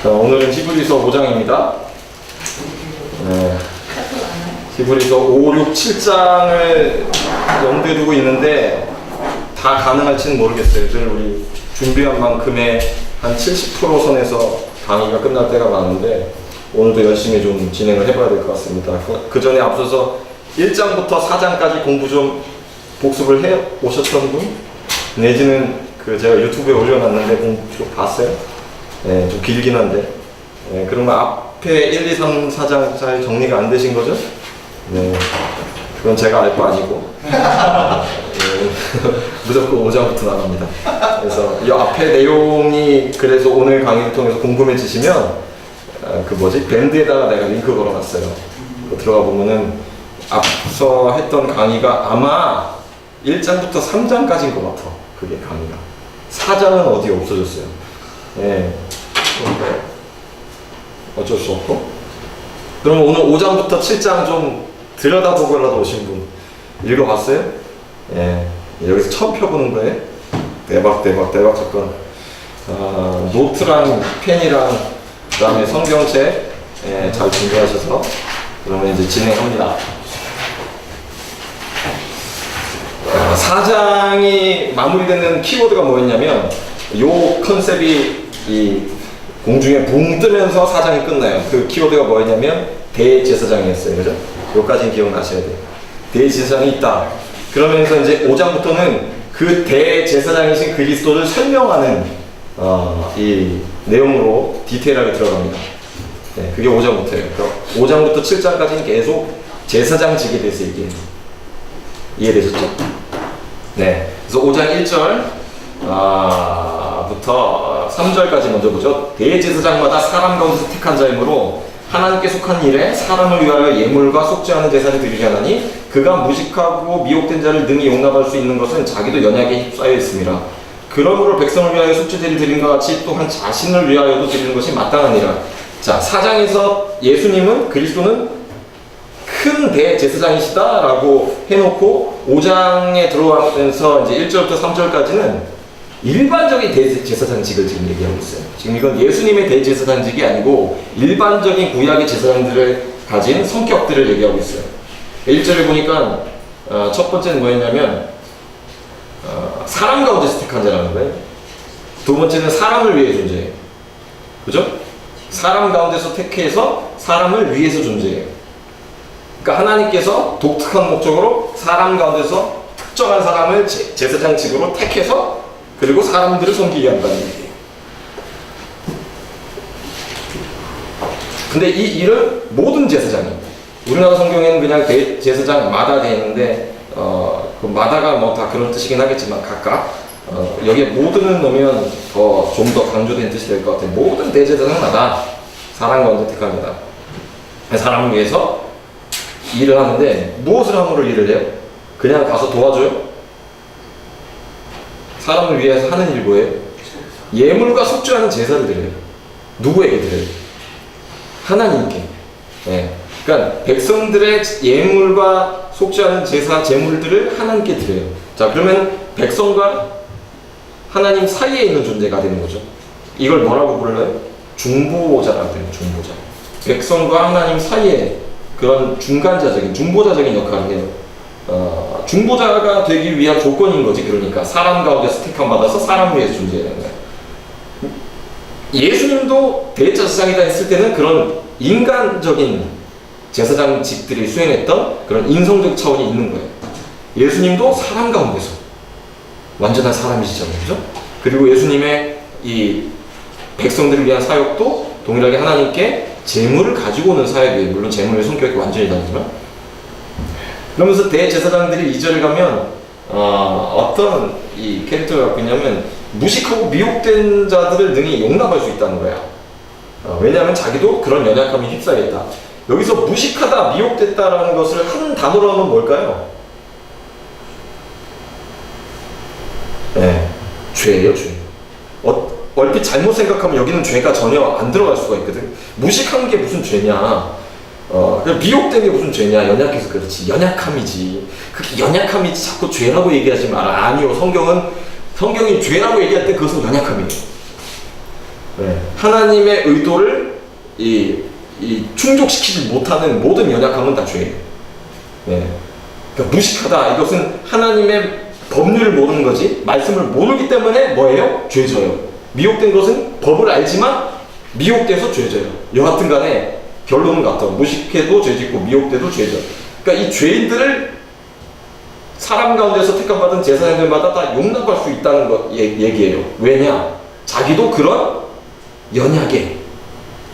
오늘은 히브리서 5장입니다. 히브리서 5, 6, 7장을 염두에 두고 있는데 다 가능할지는 모르겠어요. 늘 우리 준비한 만큼의 한 70% 선에서 강의가 끝날 때가 많은데 오늘도 열심히 좀 진행을 해봐야 될 것 같습니다. 그 전에 앞서서 1장부터 4장까지 공부 좀 복습을 해 오셨던 분? 내지는 제가 유튜브에 올려놨는데 공부 좀 봤어요? 네, 좀 길긴 한데. 네, 그러면 앞에 1, 2, 3, 4장 잘 정리가 안 되신 거죠? 네, 그건 제가 알 거 아니고. 무조건 5장부터 나갑니다. 그래서 이 앞에 내용이 그래서 오늘 강의를 통해서 궁금해지시면 밴드에다가 내가 링크 걸어놨어요. 들어가 보면은 앞서 했던 강의가 아마 1장부터 3장까지인 것 같아. 그게 강의가. 4장은 어디에 없어졌어요. 예. 어쩔 수 없고. 그럼 오늘 5장부터 7장 좀 들여다보고라도 오신 분 읽어봤어요? 예. 여기서 처음 펴보는 거예요. 대박 사건. 노트랑 펜이랑 그 다음에 성경책 잘 준비하셔서 그러면 이제 진행합니다. 4장이 마무리되는 키워드가 뭐였냐면 요 컨셉이 이 공중에 붕 뜨면서 4장이 끝나요. 그 키워드가 뭐였냐면 대제사장이었어요. 그죠? 요까지는 기억나셔야 돼요. 대제사장이 있다. 그러면서 이제 5장부터는 그 대제사장이신 그리스도를 설명하는 이 내용으로 디테일하게 들어갑니다. 네, 그게 5장부터예요. 5장부터 7장까지는 계속 제사장직에 대해서 얘기해요. 이해되셨죠? 네. 그래서 5장 1절부터 3절까지 먼저 보죠. 대제사장마다 사람 가운데서 택한 자이므로 하나님께 속한 일에 사람을 위하여 예물과 속죄하는 제사를 드리게 하나니 그가 무식하고 미혹된 자를 능히 용납할 수 있는 것은 자기도 연약에 휩싸여 있음이라. 그러므로 백성을 위하여 속죄제를 드린 것 같이 또한 자신을 위하여도 드리는 것이 마땅하니라. 자, 4장에서 예수님은 그리스도는 큰 대제사장이시다라고 해놓고 5장에 들어가면서 이제 1절부터 3절까지는 일반적인 대제사장직을 지금 얘기하고 있어요. 지금 이건 예수님의 대제사장직이 아니고 일반적인 구약의 제사장들을 가진 성격들을 얘기하고 있어요. 1절을 보니까 첫 번째는 뭐였냐면 사람 가운데서 택한 자라는 거예요. 두 번째는 사람을 위해 존재해요. 그죠? 사람 가운데서 택해서 사람을 위해서 존재해요. 그러니까 하나님께서 독특한 목적으로 사람 가운데서 특정한 사람을 제사장직으로 택해서 그리고 사람들을 섬기게 한다는 얘기예요. 근데 이 일은 모든 제사장이, 우리나라 성경에는 그냥 제사장마다 되어 있는데 그 마다가 뭐 다 그런 뜻이긴 하겠지만 각각 여기에 모든을 넣으면 좀 더 강조된 뜻이 될 것 같아요. 모든 대제사장마다 사람 가운데 택합니다. 사람을 위해서 일을 하는데 무엇을 함으로 일을 해요? 그냥 가서 도와줘요? 사람을 위해서 하는 일 뭐예요? 예물과 속죄하는 제사를 드려요. 누구에게 드려요? 하나님께. 네. 그러니까 백성들의 예물과 속죄하는 제사, 제물들을 하나님께 드려요. 자, 그러면 백성과 하나님 사이에 있는 존재가 되는 거죠. 이걸 뭐라고 불러요? 중보자라고 해요. 중보자. 백성과 하나님 사이에 그런 중간자적인, 중보자적인 역할을 해요. 중보자가 되기 위한 조건인 거지. 그러니까 사람 가운데서 택함 받아서 사람을 위해서 존재해야 되는 거야. 예수님도 대제사장이다 했을 때는 그런 인간적인 제사장직들이 수행했던 그런 인성적 차원이 있는 거예요. 예수님도 사람 가운데서 완전한 사람이시잖아요. 그죠? 그리고 예수님의 이 백성들을 위한 사역도 동일하게 하나님께 재물을 가지고 오는 사역이에요. 물론 재물의 성격이 완전히 다르지만. 그러면서 대제사장들이 2절에 가면 어떤 이 캐릭터를 갖고 있냐면 무식하고 미혹된 자들을 능히 용납할 수 있다는 거야. 왜냐하면 자기도 그런 연약함이 휩싸여 있다. 여기서 무식하다, 미혹됐다라는 것을 한 단어로 하면 뭘까요? 네, 죄예요, 죄. 얼핏 잘못 생각하면 여기는 죄가 전혀 안 들어갈 수가 있거든. 무식한 게 무슨 죄냐? 미혹된 게 무슨 죄냐? 연약해서 그렇지. 연약함이지. 그게 연약함이지. 자꾸 죄라고 얘기하지 마라. 아니요. 성경이 죄라고 얘기할 때 그것은 연약함이에요. 하나님의 의도를 충족시키지 못하는 모든 연약함은 다 죄예요. 그러니까 무식하다. 이것은 하나님의 법률을 모르는 거지, 말씀을 모르기 때문에 뭐예요? 죄져요. 미혹된 것은 법을 알지만 미혹돼서 죄져요. 여하튼 간에 결론은 같아. 무식해도 죄짓고 미혹돼도 죄져. 그러니까 이 죄인들을 사람 가운데서 택함받은 제사장들마다 다 용납할 수 있다는 것 얘기예요. 왜냐? 자기도 그런 연약에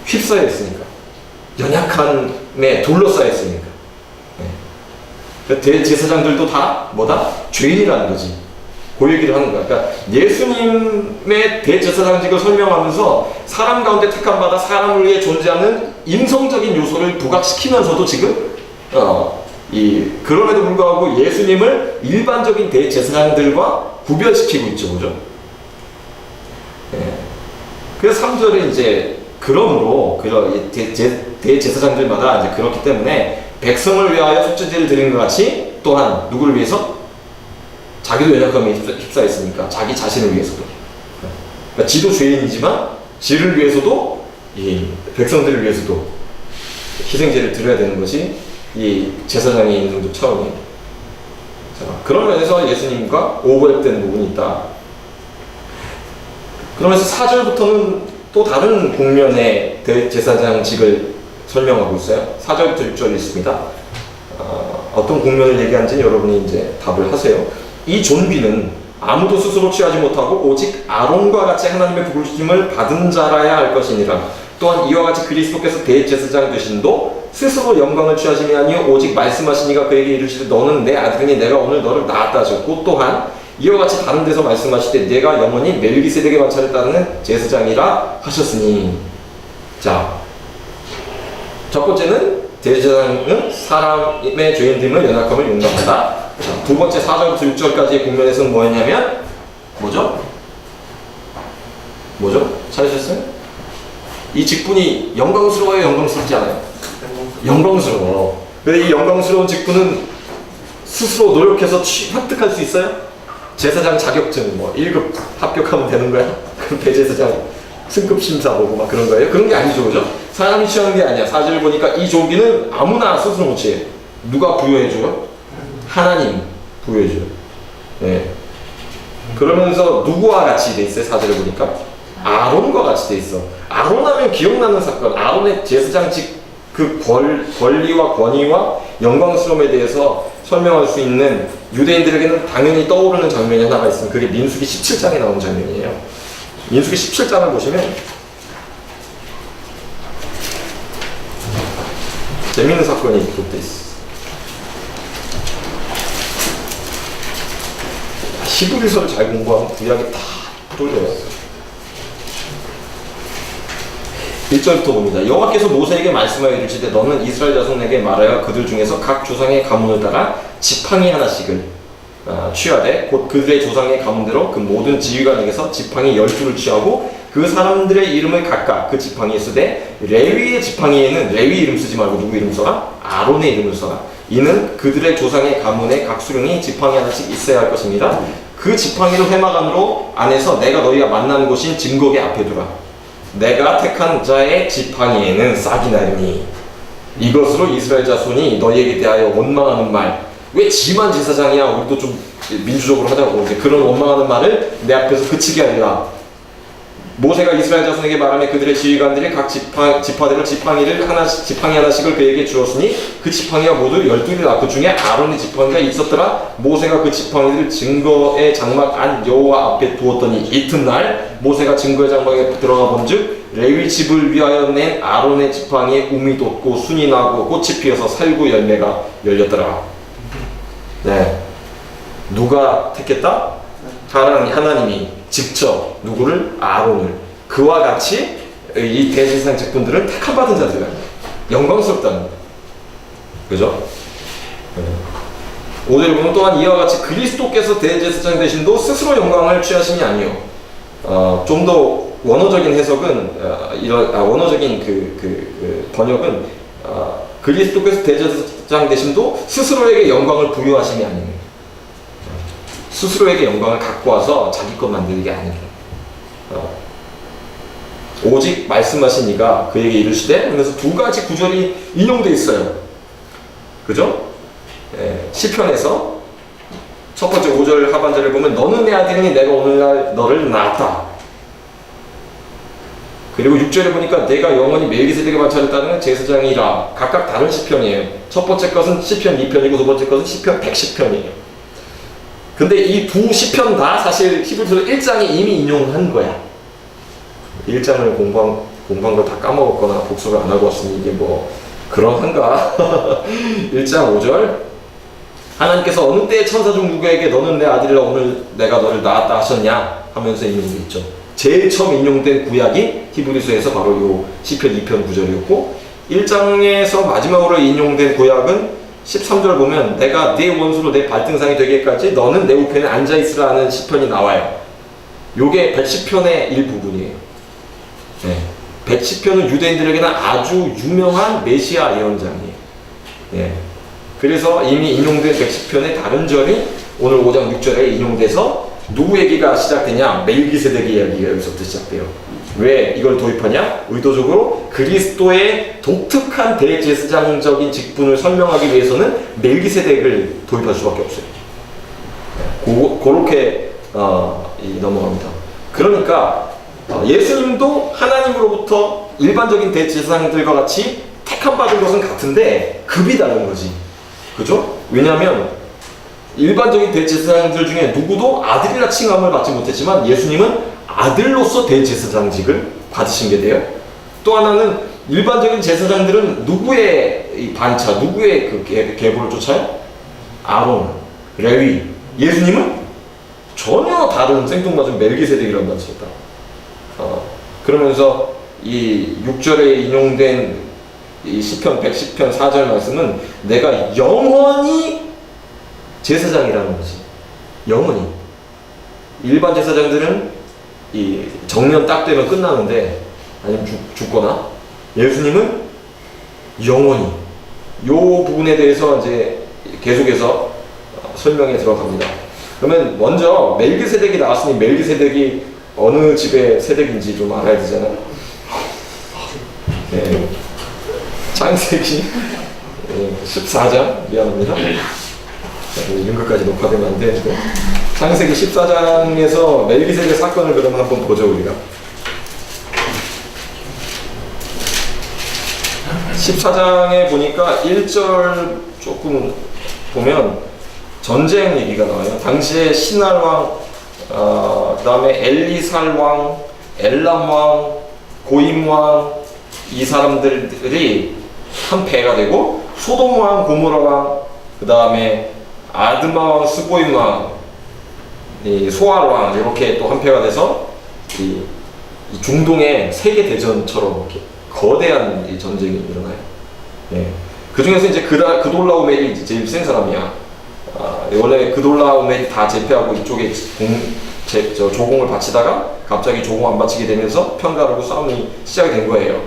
휩싸여 있으니까. 연약함에 둘러싸여 있으니까. 대제사장들도 다 뭐다? 죄인이라는 거지. 그 얘기를 하는 거야. 그러니까 예수님의 대제사장직을 설명하면서 사람 가운데 택함받아 사람을 위해 존재하는 임성적인 요소를 부각시키면서도 지금 그럼에도 불구하고 예수님을 일반적인 대제사장들과 구별시키고 있죠. 그죠? 그래서 3절에 이제 그러므로 대제사장들마다 이제 그렇기 때문에 백성을 위하여 속죄제를 드리는 것 같이 또한 누구를 위해서? 자기도 연약함에 휩싸였으니까 자기 자신을 위해서도. 그러니까 지도 죄인이지만 지를 위해서도 이 백성들을 위해서도 희생제를 드려야 되는 것이 이 제사장의 인성적 차원이에요. 자, 그런 면에서 예수님과 오버랩되는 부분이 있다. 그러면서 4절부터는 또 다른 국면의 대제사장직을 설명하고 있어요. 4절부터 6절 있습니다. 어떤 국면을 얘기하는지는 여러분이 이제 답을 하세요. 이 존귀는 아무도 스스로 취하지 못하고 오직 아론과 같이 하나님의 부르심을 받은 자라야 할 것이니라. 또한 이와 같이 그리스도께서 대제사장 되신도 스스로 영광을 취하심이 아니요 오직 말씀하시니가 그에게 이르시되 너는 내 아들이니 내가 오늘 너를 낳았다 하셨고, 또한 이와 같이 다른 데서 말씀하시되 내가 영원히 멜기세덱의 관찰을 따르는 제사장이라 하셨으니. 자, 첫 번째는 대제사장은 사람의 죄인됨을 연약함을 용납한다. 자, 두 번째 4절부터 6절까지의 국면에서는 뭐였냐면 뭐죠? 찾으셨어요? 이 직분이 영광스러워요? 영광스럽지 않아요? 영광스러워. 근데 이 영광스러운 직분은 스스로 노력해서 획득할 수 있어요? 제사장 자격증 1급 합격하면 되는 거야? 그럼 대제사장 승급 심사 보고 막 그런 거예요? 그런 게 아니죠, 그죠? 사람이 취하는 게 아니야. 4절 보니까 이 존귀는 아무나 스스로 못 취해. 누가 부여해줘요? 하나님 부여해줘요. 네. 그러면서 누구와 같이 돼 있어요? 4절에 보니까 아론과 같이 돼 있어. 아론 하면 기억나는 사건, 아론의 제사장직 그 권리와 권위와 영광스러움에 대해서 설명할 수 있는 유대인들에게는 당연히 떠오르는 장면이 하나가 있습니다. 그게 민수기 17장에 나오는 장면이에요. 민수기 17장을 보시면 재미있는 사건이 기록되어 있어. 히브리서를 잘 공부하면 구약이 다 돌려요. 1절부터 봅니다. 여호와께서 모세에게 말씀하여 이르시되 너는 이스라엘 자손에게 말하여 그들 중에서 각 조상의 가문을 따라 지팡이 하나씩을 취하되 곧 그들의 조상의 가문대로 그 모든 지휘관에게서 지팡이 12를 취하고 그 사람들의 이름을 각각 그 지팡이에 쓰되 레위의 지팡이에는 레위 이름 쓰지 말고 누구 이름 써라? 아론의 이름을 써라. 이는 그들의 조상의 가문에 각 수령이 지팡이 하나씩 있어야 할 것입니다. 그 지팡이를 회막 안에서 내가 너희가 만난 곳인 증거계 앞에 두라. 내가 택한 자의 지팡이에는 싹이 나리니 이것으로 이스라엘 자손이 너희에게 대하여 원망하는 말. 왜 지만 제사장이야? 우리도 좀 민주적으로 하자고. 이제 그런 원망하는 말을 내 앞에서 그치게 하리라. 모세가 이스라엘 자손에게 말하며 그들의 지휘관들이 각 지파대로 지팡이 하나씩을 그에게 주었으니 그 지팡이가 모두 12이라. 그 중에 아론의 지팡이가 있었더라. 모세가 그 지팡이를 증거의 장막 안 여호와 앞에 두었더니 이튿날 모세가 증거의 장막에 들어가 본즉 레위 집을 위하여 낸 아론의 지팡이에 움이 돋고 순이 나고 꽃이 피어서 살구 열매가 열렸더라. 네, 누가 택했다? 하나님이 직접 누구를? 아론을. 그와 같이 이 대제사장 직분들은 택함받은 자들이야. 영광스럽다는 거야. 그죠? 5절을 보면 또한 이와 같이 그리스도께서 대제사장 되신도 스스로 영광을 취하심이 아니요. 좀 더 원어적인 해석은 원어적인 번역은 그리스도께서 대제사장 되심도 스스로에게 영광을 부여하심이 아니에요. 스스로에게 영광을 갖고 와서 자기 것 만들기 아니에요. 오직 말씀하신 이가 그에게 이르시되 하면서 두 가지 구절이 인용되어 있어요. 그죠? 시편에서 첫 번째 5절 하반절을 보면 너는 내 아들이니 내가 오늘날 너를 낳았다. 그리고 6절에 보니까 내가 영원히 멜기세덱의 반차를 따르는 제사장이라. 각각 다른 시편이에요. 첫 번째 것은 시편 2편이고 두 번째 것은 시편 110편이에요. 근데 이 두 시편 다 사실 히브리서 1장에 이미 인용한 거야. 1장을 공부한 걸 다 까먹었거나 복습을 안 하고 왔으니 이게 뭐 그러한가. 1장 5절 하나님께서 어느 때에 천사 중 누구에게 너는 내 아들이라 오늘 내가 너를 낳았다 하셨냐 하면서 인용되어 있죠. 제일 처음 인용된 구약이 히브리서에서 바로 요 시편 2편 9절이었고 1장에서 마지막으로 인용된 구약은 13절 보면 내가 네 원수로 내 발등상이 되기까지 너는 내 우편에 앉아있으라 하는 시편이 나와요. 요게 110편의 일부분이에요. 110편은 유대인들에게는 아주 유명한 메시아 예언장이에요. 그래서 이미 인용된 110편의 다른 절이 오늘 5장 6절에 인용돼서 누구 얘기가 시작되냐? 멜기세덱의 이야기가 여기서부터 시작돼요. 왜 이걸 도입하냐? 의도적으로 그리스도의 독특한 대제사장적인 직분을 설명하기 위해서는 멜기세덱을 도입할 수밖에 없어요. 그렇게 넘어갑니다. 그러니까 예수님도 하나님으로부터 일반적인 대제사장들과 같이 택함 받은 것은 같은데 급이 다른 거지. 그죠? 왜냐하면 일반적인 대제사장들 중에 누구도 아들이라 칭함을 받지 못했지만 예수님은 아들로서 대제사장직을 받으신 게 돼요. 또 하나는 일반적인 제사장들은 누구의 이 반차, 누구의 그 계보를 쫓아요? 아론, 레위. 예수님은 전혀 다른 생뚱맞은 멜기세덱이라는 단체였다. 그러면서 이 6절에 인용된 이 시편 110편 4절 말씀은 내가 영원히 제사장이라는 거지. 영원히. 일반 제사장들은 이 정년 딱 되면 끝나는데 아니면 죽거나 예수님은 영원히. 요 부분에 대해서 이제 계속해서 설명에 들어갑니다. 그러면 먼저 멜기세덱이 나왔으니 멜기세덱이 어느 집의 세덱인지 좀 알아야 되잖아요. 창세기 14장 미안합니다. 이런 것까지 녹화되면 안 되는데 창세기 14장에서 멜기세덱 사건을 그럼 한번 보죠 우리가. 14장에 보니까 1절 조금 보면 전쟁 얘기가 나와요. 당시에 시날 왕, 그 다음에 엘리살 왕, 엘람 왕, 고임 왕, 이 사람들이 한 배가 되고 소돔 왕, 고모라 왕, 그 다음에 아드마 왕, 스보임 왕, 이 소알 왕 이렇게 또 한 패가 돼서 이 중동의 세계 대전처럼 이렇게 거대한 이 전쟁이 일어나요. 그 중에서 이제 그돌라오멜이 이제 제일 센 사람이야. 원래 그돌라오멜이 다 제패하고 이쪽에 조공을 바치다가 갑자기 조공 안 바치게 되면서 편가르고 싸움이 시작이 된 거예요.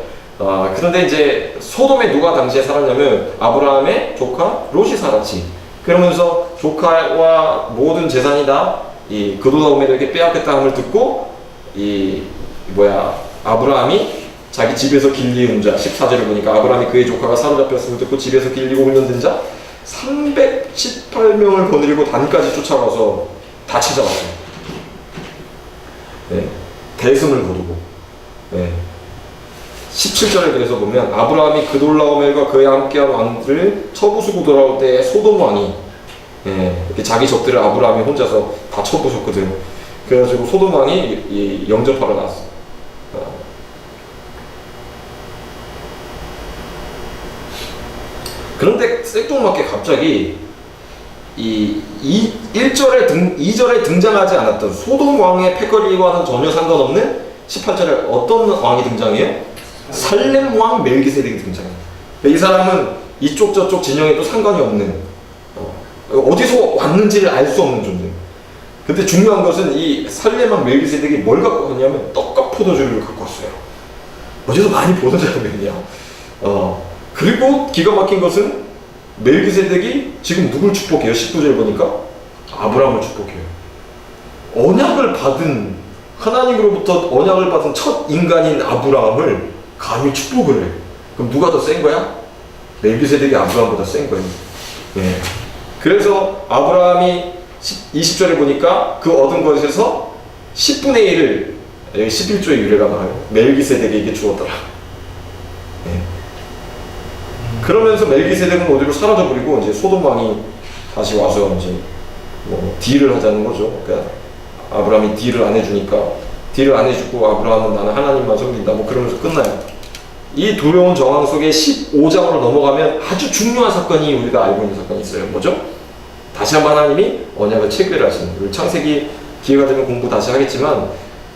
그런데 이제 소돔에 누가 당시에 살았냐면 아브라함의 조카 롯이 살았지. 그러면서 조카와 모든 재산이 다 이 그돌라오멜에게 빼앗겼다함을 듣고 아브라함이 자기 집에서 길리운 자 14절을 보니까 아브라함이 그의 조카가 사로잡혔음을 듣고 집에서 길리고 훈련된 자 318명을 거느리고 단까지 쫓아가서 다 찾아왔어요. 대승을 거두고. 17절에 그래서 보면 아브라함이 그돌라오멜과 그에 함께한 왕들을 쳐부수고 돌아올 때 소돔 왕이 이렇게 자기 적들을 아브라함이 혼자서 다 쳐부셨거든. 그래가지고 소돔 왕이 영접하러 나왔어. 그런데 생뚱맞게 갑자기 이 2절에 등장하지 않았던 소돔 왕의 패거리와는 전혀 상관없는 18절에 어떤 왕이 등장해요? 살렘 왕 멜기세덱이 등장해요. 이 사람은 이쪽 저쪽 진영에도 상관이 없는 어디서 왔는지를 알 수 없는 존재. 근데 중요한 것은 이 살렘 왕 멜기세덱이 뭘 갖고 왔냐면 떡과 포도주를 갖고 왔어요. 어디서 많이 보는 장면이야. 그리고 기가 막힌 것은 멜기세덱이 지금 누굴 축복해요? 19절 보니까 아브라함을 축복해요. 언약을 받은 하나님으로부터 언약을 받은 첫 인간인 아브라함을 감히 축복을 해. 그럼 누가 더 센 거야? 멜기세덱이 아브라함보다 센 거예요. 예. 그래서 아브라함이 20절에 보니까 그 얻은 것에서 10분의 1을 11조의 유래가 나와요. 멜기세덱에게 주었더라. 예. 그러면서 멜기세덱은 어디로 사라져버리고 이제 소돔 왕이 다시 와서 이제 뭐 딜을 하자는 거죠. 그러니까 아브라함이 딜을 안 해주니까 딜을 안 해주고 아브라함은 나는 하나님만 섬긴다 뭐 그러면서 끝나요. 이 두려운 정황 속에 15장으로 넘어가면 아주 중요한 사건이 우리가 알고 있는 사건이 있어요. 뭐죠? 다시 한번 하나님이 언약을 체결하시는 거예요. 창세기 기회가 되면 공부 다시 하겠지만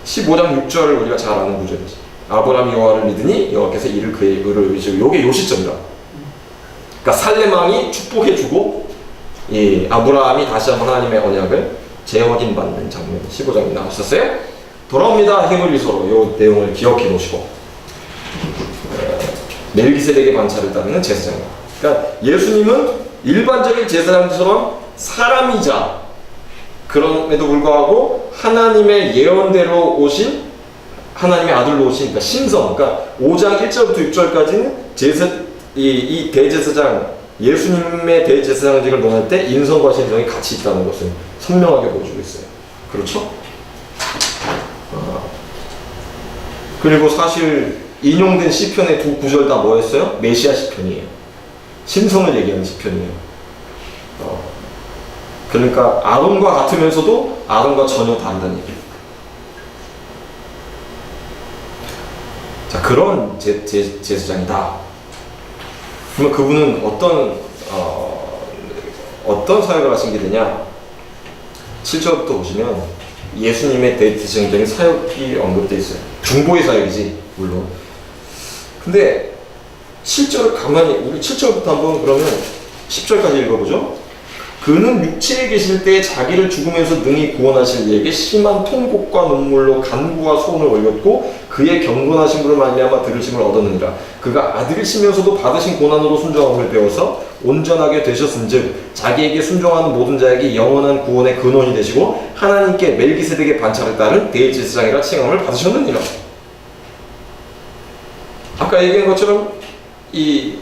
15장 6절을 우리가 잘 아는 구절이죠. 아브라함이 여호와를 믿으니 여호와께서 이를 그의 의를 의지고 요게 요 시점이다. 그러니까 살렘 왕이 축복해주고 이 아브라함이 다시 한번 하나님의 언약을 재확인받는 장면 15장이 나왔었어요. 돌아옵니다. 히브리서로 이 내용을 기억해 놓으시고 멜기세덱의 반차를 따르는 제사장이다. 그러니까 예수님은 일반적인 제사장처럼 사람이자 그럼에도 불구하고 하나님의 예언대로 오신 하나님의 아들로 오신 그러니까 신성 그러니까 5장 1절부터 6절까지는 이 대제사장 예수님의 대제사장직을 논할 때 인성과 신성이 같이 있다는 것을 선명하게 보여주고 있어요. 그렇죠? 그리고 사실 인용된 시편의 두 구절 다 뭐였어요? 메시아 시편이에요. 신성을 얘기하는 시편이에요. 그러니까 아론과 같으면서도 아론과 전혀 다르다는 얘기예요. 자, 그런 제사장이다. 그러면 그분은 어떤 사역을 하신 게 되냐? 7절부터 보시면 예수님의 대제사장적인 사역이 언급되어 있어요. 중보의 사역이지 물론. 근데 7절을 가만히 우리 7절부터 한번 그러면 10절까지 읽어보죠. 그는 육체에 계실 때 자기를 죽으면서 능히 구원하실 이에게 심한 통곡과 눈물로 간구와 소원을 올렸고 그의 경건하심으로 말미암아 들으심을 얻었느니라. 그가 아들이시면서도 받으신 고난으로 순종함을 배워서 온전하게 되셨은즉 자기에게 순종하는 모든 자에게 영원한 구원의 근원이 되시고 하나님께 멜기세덱의 반차를 따른 대제사장이라 칭함을 받으셨느니라. 아까 얘기한 것처럼 이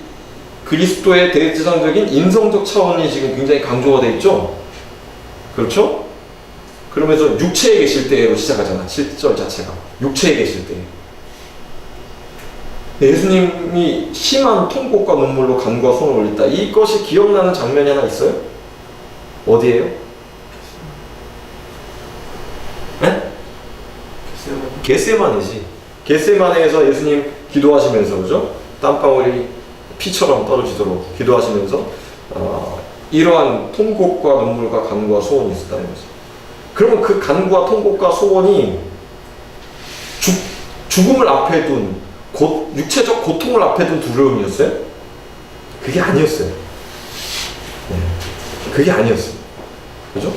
그리스도의 대제사장적인 인성적 차원이 지금 굉장히 강조가 되어 있죠. 그렇죠? 그러면서 육체에 계실 때로 시작하잖아. 7절 자체가 육체에 계실 때 예수님이 심한 통곡과 눈물로 간구와 손을 올렸다. 이것이 기억나는 장면이 하나 있어요? 어디예요? 네? 겟세마네지. 겟세마네에서 예수님 기도하시면서 그죠? 땀방울이 피처럼 떨어지도록 기도하시면서 이러한 통곡과 눈물과 간구와 소원이 있었다는 거죠. 그러면 그 간구와 통곡과 소원이 죽음을 앞에 둔 육체적 고통을 앞에 둔 두려움이었어요? 그게 아니었어요. 네. 그게 아니었어요. 그죠?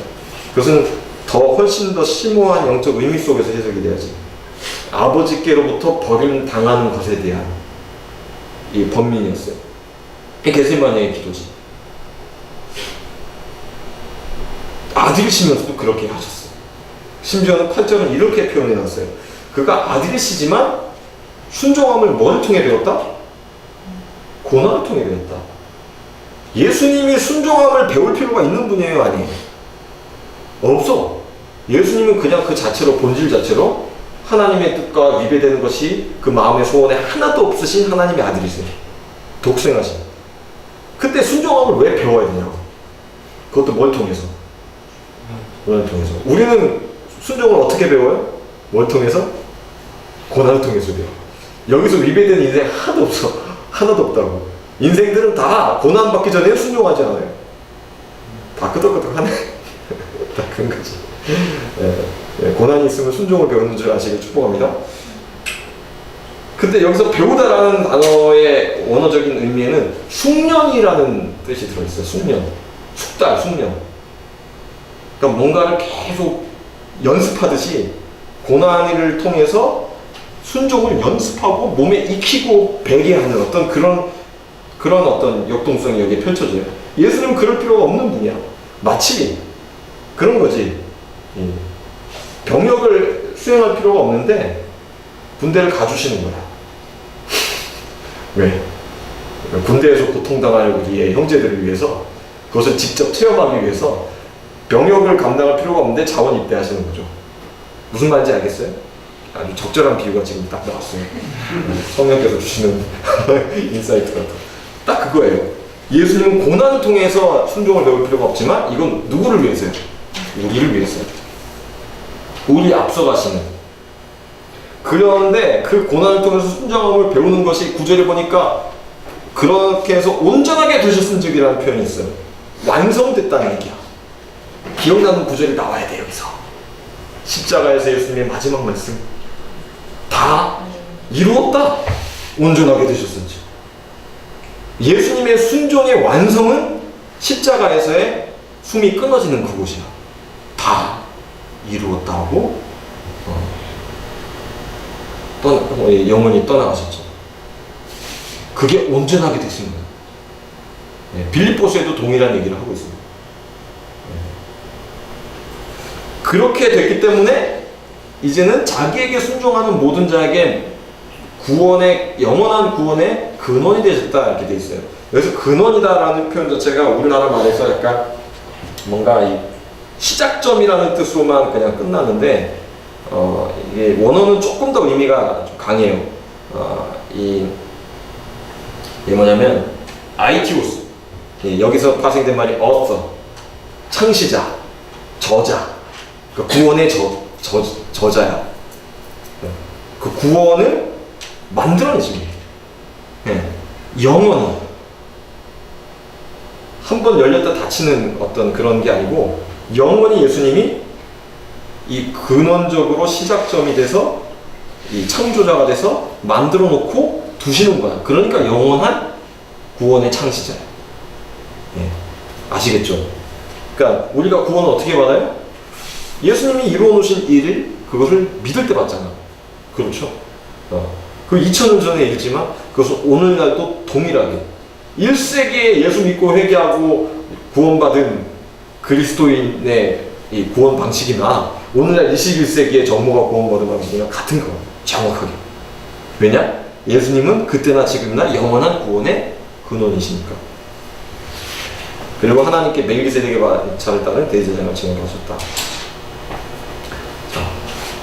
그것은 훨씬 더 심오한 영적 의미 속에서 해석이 돼야지. 아버지께로부터 버림당하는 것에 대한 이 번민이었어요. 이게 겟세마네의 기도지. 아들이시면서도 그렇게 하셨어요. 심지어는 8절은 이렇게 표현해놨어요. 그가 아들이시지만 순종함을 뭘 통해 배웠다? 고난을 통해 배웠다. 예수님이 순종함을 배울 필요가 있는 분이에요? 아니에요? 없어. 예수님은 그냥 그 자체로 본질 자체로 하나님의 뜻과 위배되는 것이 그 마음의 소원에 하나도 없으신 하나님의 아들이세요. 독생하신. 그때 순종함을 왜 배워야 되냐고. 그것도 뭘 통해서? 고난을 통해서. 우리는 순종을 어떻게 배워요? 뭘 통해서? 고난을 통해서 배워. 여기서 위배되는 인생 하나도 없어. 하나도 없다고. 인생들은 다 고난 받기 전에 순종하지 않아요. 다 끄덕끄덕 하네. 다 그런 거지. 고난이 있으면 순종을 배우는 줄 아시길 축복합니다. 근데 여기서 배우다라는 단어의 원어적인 의미에는 숙련이라는 뜻이 들어있어요. 숙련. 숙달, 숙련. 그러니까 뭔가를 계속 연습하듯이 고난을 통해서 순종을 연습하고 몸에 익히고 배게 하는 어떤 그런 어떤 역동성이 여기에 펼쳐져요. 예수님은 그럴 필요가 없는 분이야. 마치 그런 거지. 병역을 수행할 필요가 없는데 군대를 가주시는 거야. 왜? 군대에서 고통당할 우리의 형제들을 위해서, 그것을 직접 체험하기 위해서 병역을 감당할 필요가 없는데 자원 입대하시는 거죠. 무슨 말인지 알겠어요? 아주 적절한 비유가 지금 딱 나왔어요. 성령께서 주시는 인사이트 같은. 딱 그거예요. 예수님은 고난을 통해서 순종을 배울 필요가 없지만 이건 누구를 위해서요? 우리를 위해서요. 우리 앞서가시는. 그런데 그 고난을 통해서 순종함을 배우는 것이 구절을 보니까 그렇게 해서 온전하게 되셨은즉이라는 표현이 있어요. 완성됐다는 얘기야. 기억나는 구절이 나와야 돼. 여기서 십자가에서 예수님의 마지막 말씀, 다 이루었다. 온전하게 되셨은지. 예수님의 순종의 완성은 십자가에서의 숨이 끊어지는 그곳이야. 다 이루었다 하고 영원히 떠나가셨죠. 그게 온전하게 되신 거예요. 빌립보서에도 동일한 얘기를 하고 있습니다. 그렇게 됐기 때문에 이제는 자기에게 순종하는 모든 자에게 구원의, 영원한 구원의 근원이 되셨다 이렇게 돼 있어요. 그래서 근원이다라는 표현 자체가 우리나라 말에서 약간 뭔가 이 시작점이라는 뜻으로만 그냥 끝나는데 이게 원어는 조금 더 의미가 좀 강해요. 이게 뭐냐면 아이티오스, 여기서 파생된 말이 author, 창시자, 저자, 그 구원의 저자야. 그 구원을 만들어내신 거예요. 영원히 한 번 열렸다 닫히는 어떤 그런 게 아니고 영원히 예수님이 이 근원적으로 시작점이 돼서 이 창조자가 돼서 만들어 놓고 두시는 거야. 그러니까 영원한 구원의 창시자야. 아시겠죠? 그러니까 우리가 구원을 어떻게 받아요? 예수님이 이루어 놓으신 일을, 그것을 믿을 때 받잖아. 그렇죠? 그 2000년 전의 일이지만 그것은 오늘날도 동일하게 1세기에 예수 믿고 회개하고 구원받은 그리스도인의 이 구원 방식이나 오늘날 21세기의 정모가 구원받은 방식이나 같은 거예요. 정확하게. 왜냐? 예수님은 그때나 지금이나 영원한 구원의 근원이시니까. 그리고 하나님께 멜기세덱의 반차를 따른 대제사장을 징언하셨다. 자,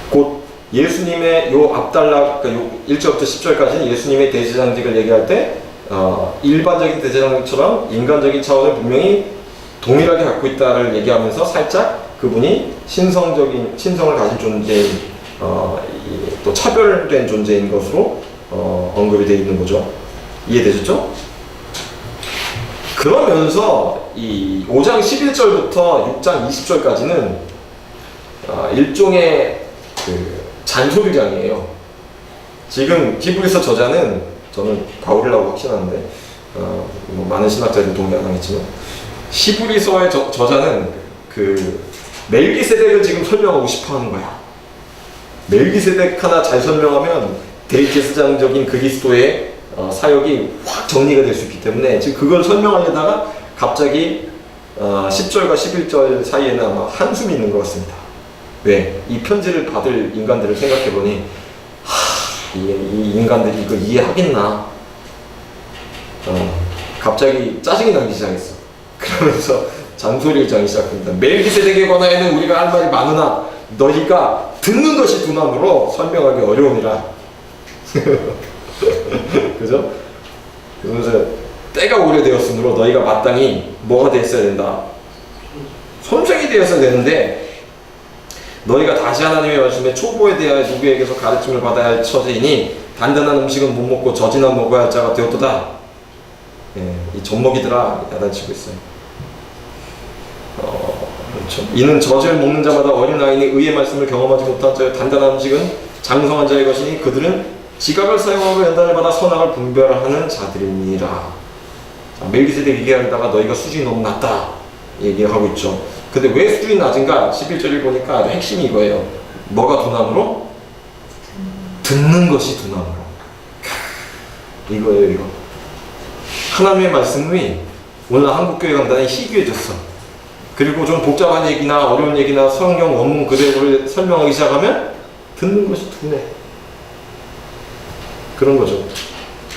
곧 예수님의 요 앞달락, 그러니까 요 1절부터 10절까지는 예수님의 대제사장직을 얘기할 때 일반적인 대제사장처럼 인간적인 차원을 분명히 동일하게 갖고 있다를 얘기하면서 살짝 그분이 신성을 가진 존재인, 또 차별된 존재인 것으로 언급이 되어 있는 거죠. 이해되셨죠? 그러면서 이 5장 11절부터 6장 20절까지는 일종의 그 잔소리장이에요. 지금 히브리서 저자는, 저는 바울이라고 확신하는데 뭐 많은 신학자들이 동의 안 하겠지만, 히브리서의 저자는 그 멜기세덱을 지금 설명하고 싶어하는 거야. 멜기세덱 하나 잘 설명하면 대제사장적인 그리스도의 사역이 확 정리가 될 수 있기 때문에 지금 그걸 설명하려다가 갑자기 10절과 11절 사이에는 아마 한숨이 있는 것 같습니다. 왜? 이 편지를 받을 인간들을 생각해보니 이 인간들이 이거 이해하겠나? 갑자기 짜증이 나기 시작했어. 그러면서 잔소리를 장이 시작합니다. 멜기세덱에 관하여는 우리가 할 말이 많으나 너희가 듣는 것이 두나무로 설명하기 어려우니라. 그죠? 그러면서 때가 오래되었으므로 너희가 마땅히 뭐가 되었어야 된다? 손생이 되었어야 되는데 너희가 다시 하나님의 말씀에 초보에 대하여 누구에게서 가르침을 받아야 할 처지이니 단단한 음식은 못 먹고 젖이나 먹어야 할 자가 되었도다. 이 젖먹이들아 야단치고 있어요. 그렇죠. 이는 젖을 먹는 자마다 어린아이니 의의 말씀을 경험하지 못한 자여 단단한 음식은 장성한 자의 것이니 그들은 지각을 사용하고 연단을 받아 선악을 분별하는 자들이니라. 멜기세덱 얘기하다가 너희가 수준이 너무 낮다 얘기하고 있죠. 근데 왜 수준이 낮은가? 11절을 보니까 아주 핵심이 이거예요. 뭐가 두나무로? 듣는 것이 두나무로. 이거예요, 이거. 하나님의 말씀이 오늘 한국교회 강단에 희귀해졌어. 그리고 좀 복잡한 얘기나 어려운 얘기나 성경 원문 그대로를 설명하기 시작하면 듣는 것이 둔해. 그런 거죠.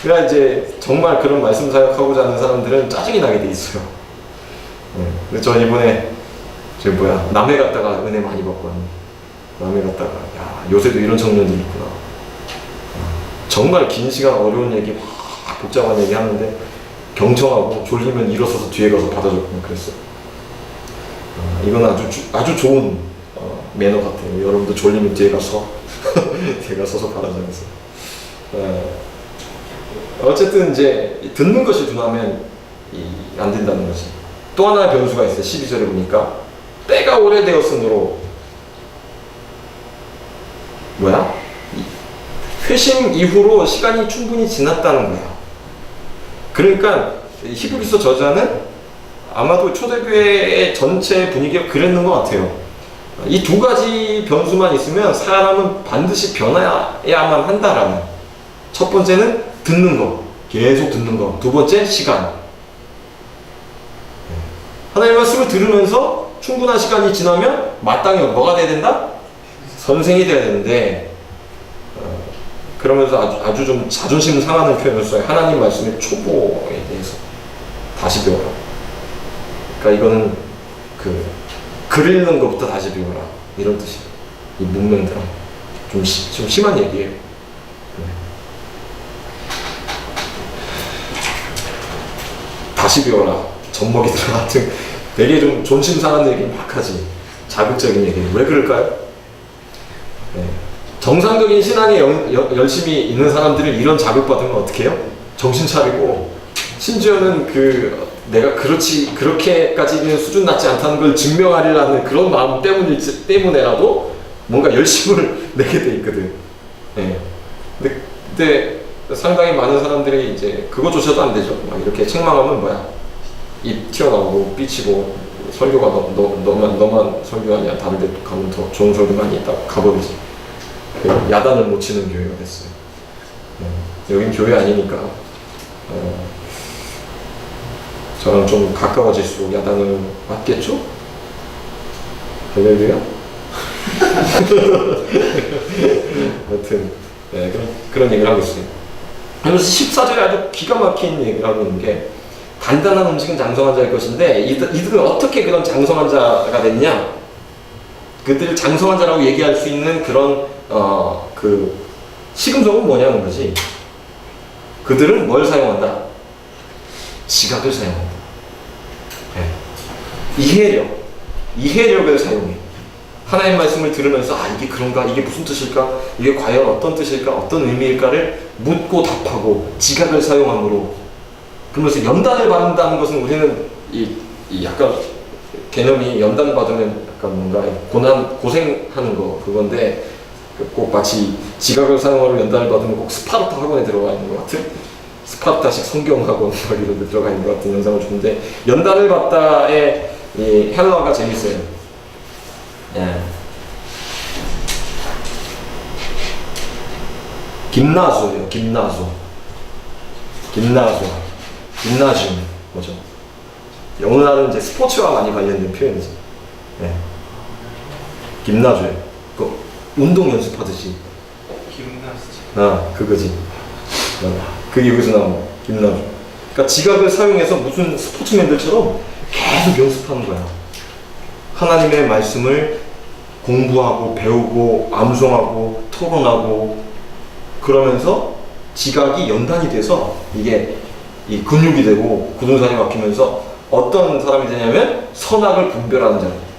그러니까 이제 정말 그런 말씀 사역하고자 하는 사람들은 짜증이 나게 돼 있어요. 근데 저 이번에 남해 갔다가 은혜 많이 받고 왔는데, 남해 갔다가 야 요새도 이런 청년들이 있구나. 정말 긴 시간 어려운 얘기 막 복잡한 얘기 하는데 경청하고 졸리면 일어서서 뒤에 가서 받아줬구나 그랬어요. 이건 아주 좋은 매너 같아요. 여러분도 졸리면 뒤에 가서 뒤에 가서 서서 받아줘서. 어쨌든 이제 듣는 것이 둔하면 안 된다는 거지. 또 하나의 변수가 있어요. 12절에 보니까 때가 오래되었으므로 회심 이후로 시간이 충분히 지났다는 거야. 그러니까 히브리서 저자는 아마도 초대교회의 전체 분위기가 그랬는 것 같아요. 이 두 가지 변수만 있으면 사람은 반드시 변해야만 한다라는. 첫 번째는 듣는 거, 계속 듣는 거. 두 번째, 시간. 하나님의 말씀을 들으면서 충분한 시간이 지나면 마땅히 뭐가 돼야 된다? 선생이 돼야 되는데, 그러면서 아주 좀 자존심 상하는 표현을 써요. 하나님 말씀의 초보에 대해서 다시 배워라. 그러니까 이거는 글 읽는 것부터 다시 배워라, 이런 뜻이에요. 이 문명들아 좀 심한 얘기예요. 다시 배워라. 젖먹이들아 같은 되게 좀 존심 상하는 얘기 막 하지. 자극적인 얘기. 왜 그럴까요? 정상적인 신앙에 열심히 있는 사람들은 이런 자극받으면 어떻게 해요? 정신 차리고, 심지어는 내가 그렇게까지는 수준 낮지 않다는 걸 증명하려는 그런 마음 때문에라도 뭔가 열심을 내게 돼 있거든. 근데 상당히 많은 사람들이 이제 그것조차도 안 되죠. 막 이렇게 책망하면 입 튀어나오고 삐치고, 설교가 너만 설교하냐, 다른 데 가면 더 좋은 설교 많이 있다고 가버리지. 야단을 못 치는 교회가 됐어요. 여긴 교회 아니니까 저랑 좀 가까워질수록 야단을 맞겠죠? 할렐루야? 아무튼 그런 얘기를 하고 있어요. 그래서 14절에 아주 기가 막힌 얘기를 하고 있는 게, 단단한 음식은 장성한 자일 것인데 이들은 어떻게 그런 장성한 자가 됐냐? 그들을 장성한 자라고 얘기할 수 있는 그런 시금석은 뭐냐는 거지. 그들은 뭘 사용한다? 지각을 사용한다. 이해력을 사용해. 하나님 말씀을 들으면서 이게 그런가? 이게 무슨 뜻일까? 이게 과연 어떤 뜻일까? 어떤 의미일까를 묻고 답하고 지각을 사용함으로, 그러면서 연단을 받는다는 것은, 우리는 약간 개념이 연단 받으면 약간 뭔가 고생하는 그건데, 꼭 마치 지각을 사용하러 연단을 받으면 꼭 스파르타 학원에 들어가 있는 것 같은, 스파르타식 성경학원 이런 데 들어가 있는 것 같은 영상을 주는데, 연단을 받다의 이 헬라어가 재밌어요. 김나수예요. 김나지움 뭐죠? 오늘날은 이제 스포츠와 많이 관련된 표현이지. 김나주예요. 운동 연습하듯이. 김나스트. 그거지. 그게 여기서 나온 거. 김나주. 그러니까 지각을 사용해서 무슨 스포츠맨들처럼 계속 연습하는 거야. 하나님의 말씀을 공부하고 배우고 암송하고 토론하고, 그러면서 지각이 연단이 돼서 이게 이 근육이 되고 굳은 살이 막히면서 어떤 사람이 되냐면 선악을 분별하는 자예요.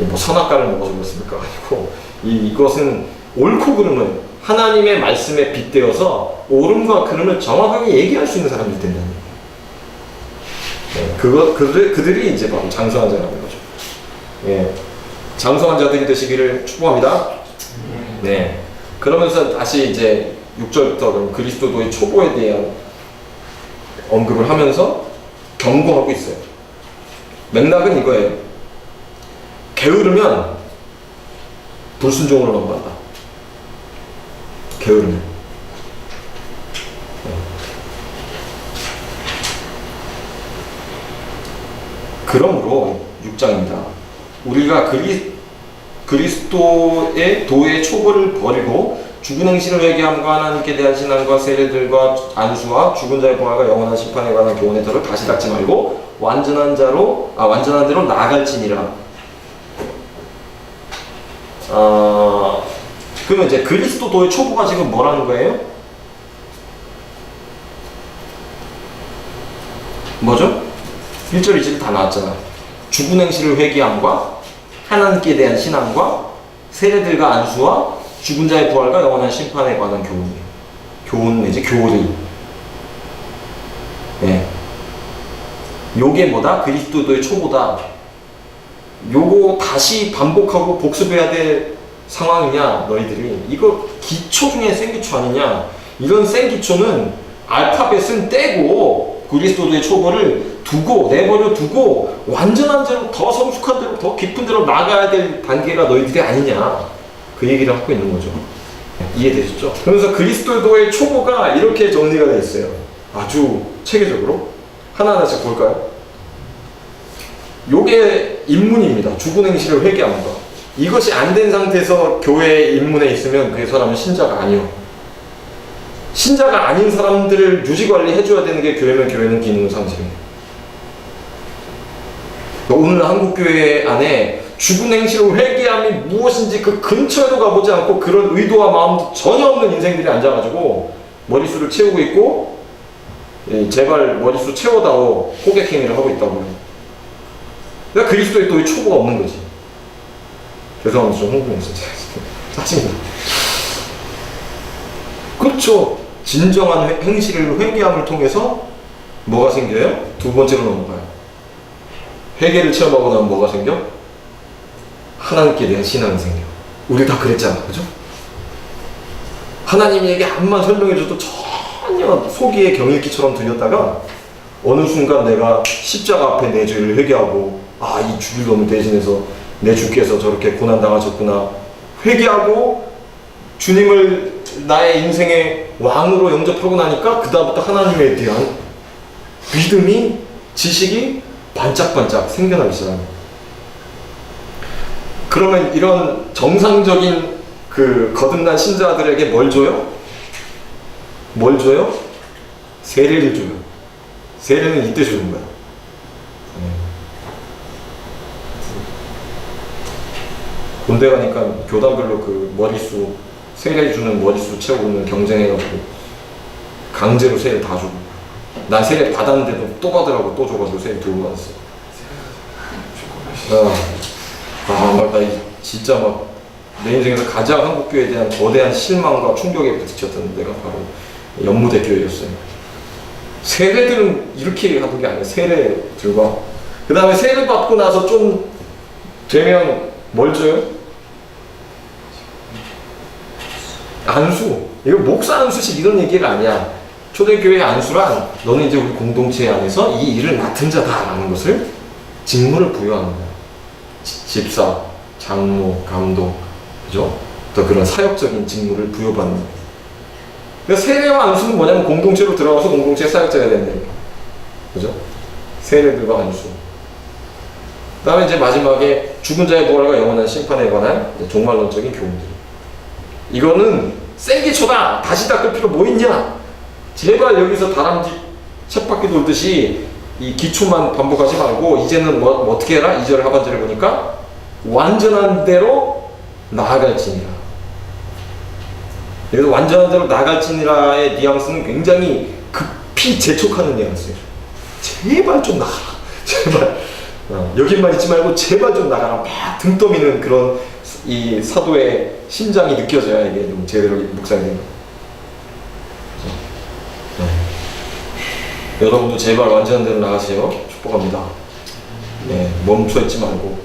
뭐 선악과를 먹어서 그렇습니까? 아니고 이것은 옳고 그름을 하나님의 말씀에 빗대어서 옳음과 그름을 정확하게 얘기할 수 있는 사람들이 된다는 거예요. 그들이 이제 바로 장성한 자라는 거죠. 장성한 자들이 되시기를 축복합니다. 그러면서 다시 이제 6절부터 그럼 그리스도도의 초보에 대한 언급을 하면서 경고하고 있어요. 맥락은 이거예요. 게으르면 불순종으로 넘어간다. 게으르면. 그러므로 6장입니다. 우리가 그리스도의 도의 초보를 버리고 죽은 행실을 회개함과 하나님께 대한 신앙과 세례들과 안수와 죽은 자의 부활과 영원한 심판에 관한 교훈의 터를 다시 닫지 말고 완전한 대로 나아갈지니라. 그러면 이제 그리스도 도의 초보가 지금 뭐라는 거예요? 뭐죠? 1절 2절 다 나왔잖아. 죽은 행실을 회개함과 하나님께 대한 신앙과 세례들과 안수와 죽은 자의 부활과 영원한 심판에 관한 교훈이에요. 교훈 내지 교리. 네. 요게 뭐다? 그리스도도의 초보다. 요거 다시 반복하고 복습해야 될 상황이냐 너희들이. 이거 기초 중에 센 기초 아니냐. 이런 센 기초는 알파벳은 떼고 그리스도도의 초보를 내버려 두고 완전한 대로 더 성숙한 대로 더 깊은 대로 나가야 될 단계가 너희들이 아니냐, 그 얘기를 하고 있는 거죠. 이해되셨죠? 그래서 그리스도도의 초보가 이렇게 정리가 되어 있어요. 아주 체계적으로 하나하나씩 볼까요? 요게 입문입니다. 죽은 행실을 회개하는 거. 이것이 안 된 상태에서 교회에 입문해 있으면 그 사람은 신자가 아니요. 신자가 아닌 사람들을 유지관리 해줘야 되는 게 교회면 교회는 기능을 상실해요. 오늘 한국교회 안에 죽은 행실을 회개함이 무엇인지 그 근처에도 가보지 않고 그런 의도와 마음도 전혀 없는 인생들이 앉아가지고 머릿수를 채우고 있고, 제발 머릿수 채워다오 호객행위를 하고 있다고요. 그러니까 그리스도의 또의 초보가 없는 거지. 죄송합니다. 좀 흥분했어요. 짜증나. 그렇죠. 진정한 행실을 회개함을 통해서 뭐가 생겨요? 두 번째로 넘어가요. 회개를 체험하고 나면 뭐가 생겨? 하나님께 대한 신앙이 생겨. 우리 다 그랬잖아. 그죠? 하나님이 얘기 암만 설명해줘도 전혀 속이의 경읽기처럼 들렸다가 어느 순간 내가 십자가 앞에 내 죄를 회개하고, 이 죽일 놈을 대신해서 내 주께서 저렇게 고난당하셨구나 회개하고 주님을 나의 인생의 왕으로 영접하고 나니까 그 다음부터 하나님에 대한 믿음이, 지식이 반짝반짝 생겨나기 시작합니다. 그러면 이런 정상적인 그 거듭난 신자들에게 뭘 줘요? 뭘 줘요? 세례를 줘요. 세례는 이때 주는 거야. 군대 가니까 교단별로 그 머릿수, 세례 주는 머릿수 채우는 경쟁해가지고 강제로 세례 다 주고, 난 세례 받았는데도 또 받으라고 또 줘가지고 세례 들고 받았어. 나 진짜 막 내 인생에서 가장 한국교회에 대한 거대한 실망과 충격에 부딪혔던 데가 바로 연무대 교회였어요. 세례들은 이렇게 하는 게 아니에요. 세례 들고 그 다음에 세례 받고 나서 좀 되면 뭘 줘요? 안수. 이거 목사 안수식 이런 얘기가 아니야. 초대교회 안수란 너는 이제 우리 공동체 안에서 이 일을 맡은 자다라는 것을 직무를 부여하는 거야. 집사, 장로, 감독, 그죠? 또 그런 사역적인 직무를 부여받는 거야. 그래서 세례와 안수는 뭐냐면 공동체로 들어가서 공동체의 사역자가 된다니까. 그죠? 세례들과 안수. 그 다음에 이제 마지막에 죽은 자의 부활과 영원한 심판에 관한 종말론적인 교훈들. 이거는 생기초다. 다시 닦을 필요 뭐 있냐? 제발 여기서 다람쥐 쳇바퀴 돌듯이 이 기초만 반복하지 말고 이제는 뭐 어떻게 해라? 2절 하반절에 보니까 완전한 대로 나아갈지니라. 여기서 완전한 대로 나아갈지니라의 뉘앙스는 굉장히 급히 재촉하는 뉘앙스예요. 제발 좀 나가라. 제발. 여기만 있지 말고 제발 좀 나가라. 막 등 떠미는 그런 이 사도의 심장이 느껴져야 이게 좀 제대로 묵상이 됩니다. 여러분도 제발 완전한 대로 나가세요. 축복합니다. 네, 멈춰있지 말고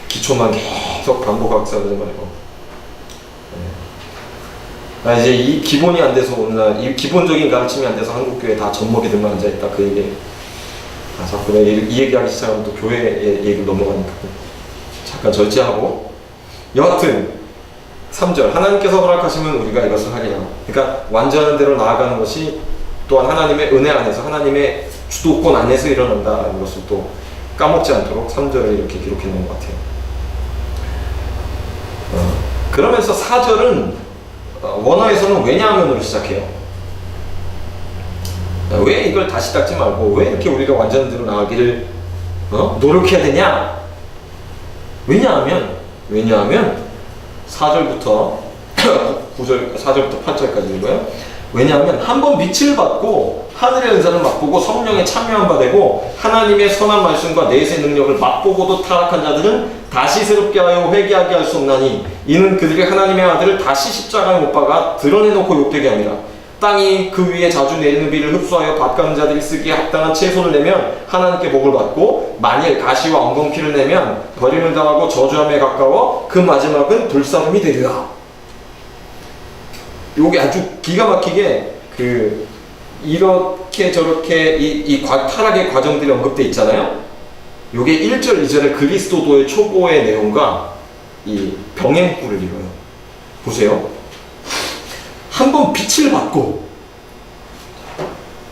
기초만 계속 반복하지 말고. 이제 이 기본이 안 돼서 오늘날 이 기본적인 가르침이 안 돼서 한국교회 다 젖먹이들만 앉아있다 그 얘기. 자꾸 내가 이 얘기하기 시작하면 또 교회 얘기를 넘어가니까 잠깐 절제하고. 여하튼 3절 하나님께서 허락하시면 우리가 이것을 하리라. 그러니까 완전한 대로 나아가는 것이 또한 하나님의 은혜 안에서, 하나님의 주도권 안에서 일어난다는 것을 또 까먹지 않도록 3절에 이렇게 기록해 놓은 것 같아요. 그러면서 4절은 원어에서는 왜냐하면으로 시작해요. 왜 이걸 다시 닦지 말고 왜 이렇게 우리가 완전대로 나가기를 노력해야 되냐? 왜냐하면 4절부터 9절, 4절부터 8절까지 읽어요. 왜냐하면 한번 빛을 받고 하늘의 은사를 맛보고 성령에 참여한 바 되고 하나님의 선한 말씀과 내세 능력을 맛보고도 타락한 자들은 다시 새롭게 하여 회개하게 할 수 없나니 이는 그들이 하나님의 아들을 다시 십자가에 못 박아 드러내놓고 욕되게 함이라. 땅이 그 위에 자주 내리는 비를 흡수하여 밭가는 자들이 쓰기에 합당한 채소를 내면 하나님께 복을 받고 만일 가시와 엉겅퀴를 내면 버림을 당하고 저주함에 가까워 그 마지막은 불사름이 되리라. 요게 아주 기가 막히게 이렇게 저렇게 타락의 과정들이 언급되어 있잖아요. 요게 1절, 2절의 그리스도도의 초보의 내용과 이 병행구를 이뤄요. 보세요. 한번 빛을 받고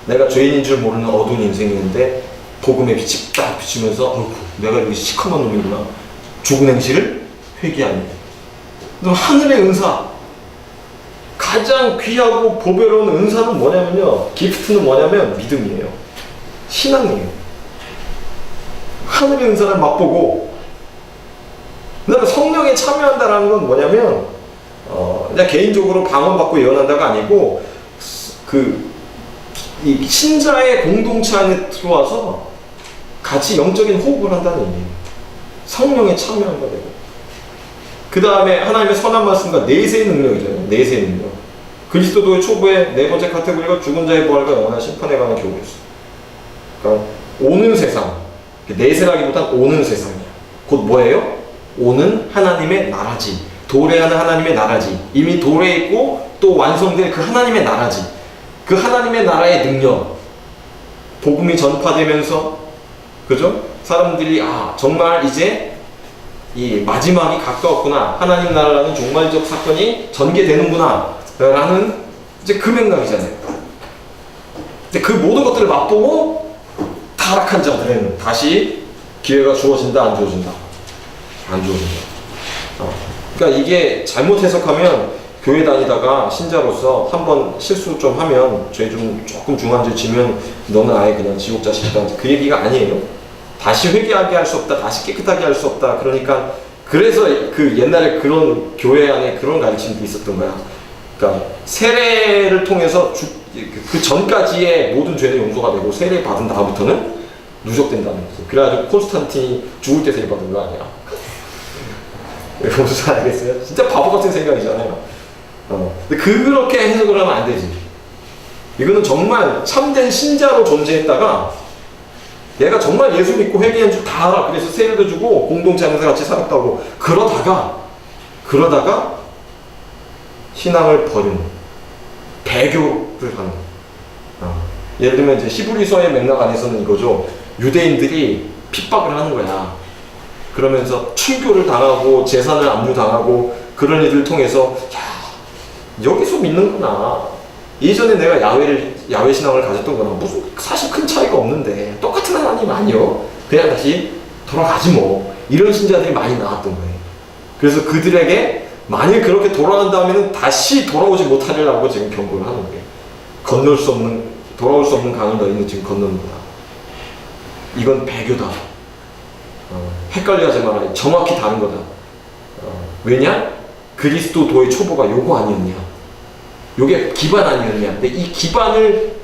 내가 죄인인 줄 모르는 어두운 인생이었는데 복음의 빛이 딱 비추면서 내가 이렇게 시커먼 놈이구나. 죽은 행실을 회개하니. 그럼 하늘의 은사, 가장 귀하고 보배로운 은사는 뭐냐면요, 기프트는 뭐냐면 믿음이에요. 신앙이에요. 하늘의 은사를 맛보고 그다음에 성령에 참여한다는 건 뭐냐면 그냥 개인적으로 방언받고 예언한다가 아니고 이 신자의 공동체 안에 들어와서 같이 영적인 호흡을 한다는 의미예요. 성령에 참여한 거 되고 그 다음에 하나님의 선한 말씀과 내세의 능력이잖아요. 내세의 능력. 그리스도도의 초보의 네 번째 카테고리가 죽은 자의 부활과 영원한 심판에 관한 교훈이었어요. 그러니까 오는 세상, 내세라기보단 오는 세상이야. 곧 뭐예요? 오는 하나님의 나라지. 도래하는 하나님의 나라지. 이미 도래했고 또 완성될 그 하나님의 나라지. 그 하나님의 나라의 능력, 복음이 전파되면서, 그죠? 사람들이 정말 이제 이 마지막이 가까웠구나, 하나님 나라라는 종말적 사건이 전개되는구나 라는 이제 그 맥락이잖아요. 근데 그 모든 것들을 맛보고 타락한 자들에는 다시 기회가 주어진다, 안 주어진다? 안 주어진다. 그러니까 이게 잘못 해석하면 교회 다니다가 신자로서 한번 실수 좀 하면, 죄 좀 조금 중한 죄 지면 너는 아예 그냥 지옥 자식이다, 그 얘기가 아니에요. 다시 회개하게 할 수 없다, 다시 깨끗하게 할 수 없다. 그러니까 그래서 그 옛날에 그런 교회 안에 그런 가르침도 있었던 거야. 그러니까 세례를 통해서 그 전까지의 모든 죄는 용서가 되고 세례 받은 다음부터는 누적된다는 거죠. 그래가지고 콘스탄틴이 죽을 때 세례 받은 거 아니야. 무슨 알겠어요? 진짜 바보 같은 생각이잖아요. 근데 그렇게 해석을 하면 안 되지. 이거는 정말 참된 신자로 존재했다가 얘가 정말 예수 믿고 회개한 줄 다 알아. 그래서 세례도 주고 공동체 안에서 같이 살았다고. 그러다가 신앙을 버리는, 배교를 하는. 예를 들면 이제 히브리서의 맥락 안에서는 이거죠. 유대인들이 핍박을 하는 거야. 그러면서 출교를 당하고 재산을 압류당하고 그런 일을 통해서 여기서 믿는구나. 예전에 내가 야외 신앙을 가졌던 거랑 무슨 사실 큰 차이가 없는데 똑같은 하나님 아니요? 그냥 다시 돌아가지 뭐. 이런 신자들이 많이 나왔던 거예요. 그래서 그들에게 만일 그렇게 돌아간 다음에는 다시 돌아오지 못하리라고 지금 경고를 하는 거예요. 돌아올 수 없는 강을 너희는 지금 건너는구나. 이건 배교다. 헷갈려하지 마라. 정확히 다른 거다. 왜냐? 그리스도도의 초보가 요거 아니었냐? 요게 기반 아니었냐? 근데 이 기반을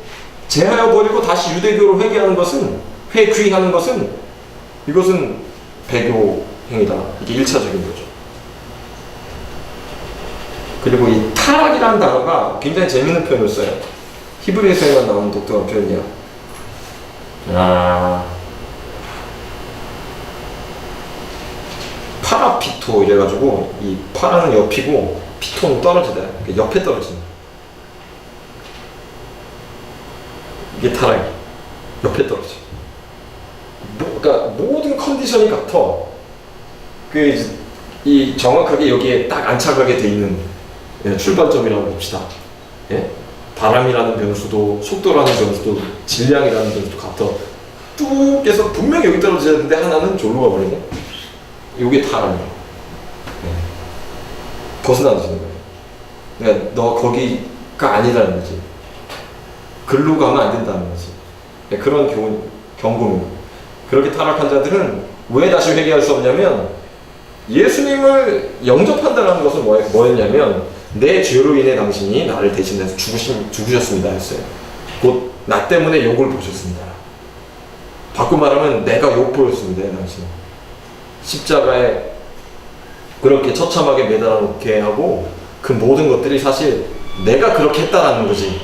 제하여 버리고 다시 유대교로 회귀하는 것은 이것은 배교 행위다. 이게 1차적인 거죠. 그리고 이 타락이라는 단어가 굉장히 재밌는 표현을 써요. 히브리서에만 나오는 독특한 표현이야. 파라피토 이래가지고, 이 파라는 옆이고 피토는 떨어지다. 그러니까 옆에 떨어지는. 이게 타락이야. 옆에 떨어져. 그러니까 모든 컨디션이 같아. 이 정확하게 여기에 딱 안착하게 돼 있는 출발점이라고 봅시다. 예? 바람이라는 변수도, 속도라는 변수도, 질량이라는 변수도 같아. 뚝 해서 분명히 여기 떨어져야 되는데 하나는 졸로 가버리네. 이게 타락이에요. 벗어나지는 거예요. 그러니까 너 거기가 아니라는 거지. 글로 가면 안 된다는 거지. 그런 경고입니다. 그렇게 타락한 자들은 왜 다시 회개할 수 없냐면 예수님을 영접한다는 것은 뭐였냐면 내 죄로 인해 당신이 나를 대신해서 죽으셨습니다 했어요. 곧 나 때문에 욕을 보셨습니다. 바꿔 말하면 내가 욕 보였습니다. 당신 십자가에 그렇게 처참하게 매달아 놓게 하고 그 모든 것들이 사실 내가 그렇게 했다라는 거지.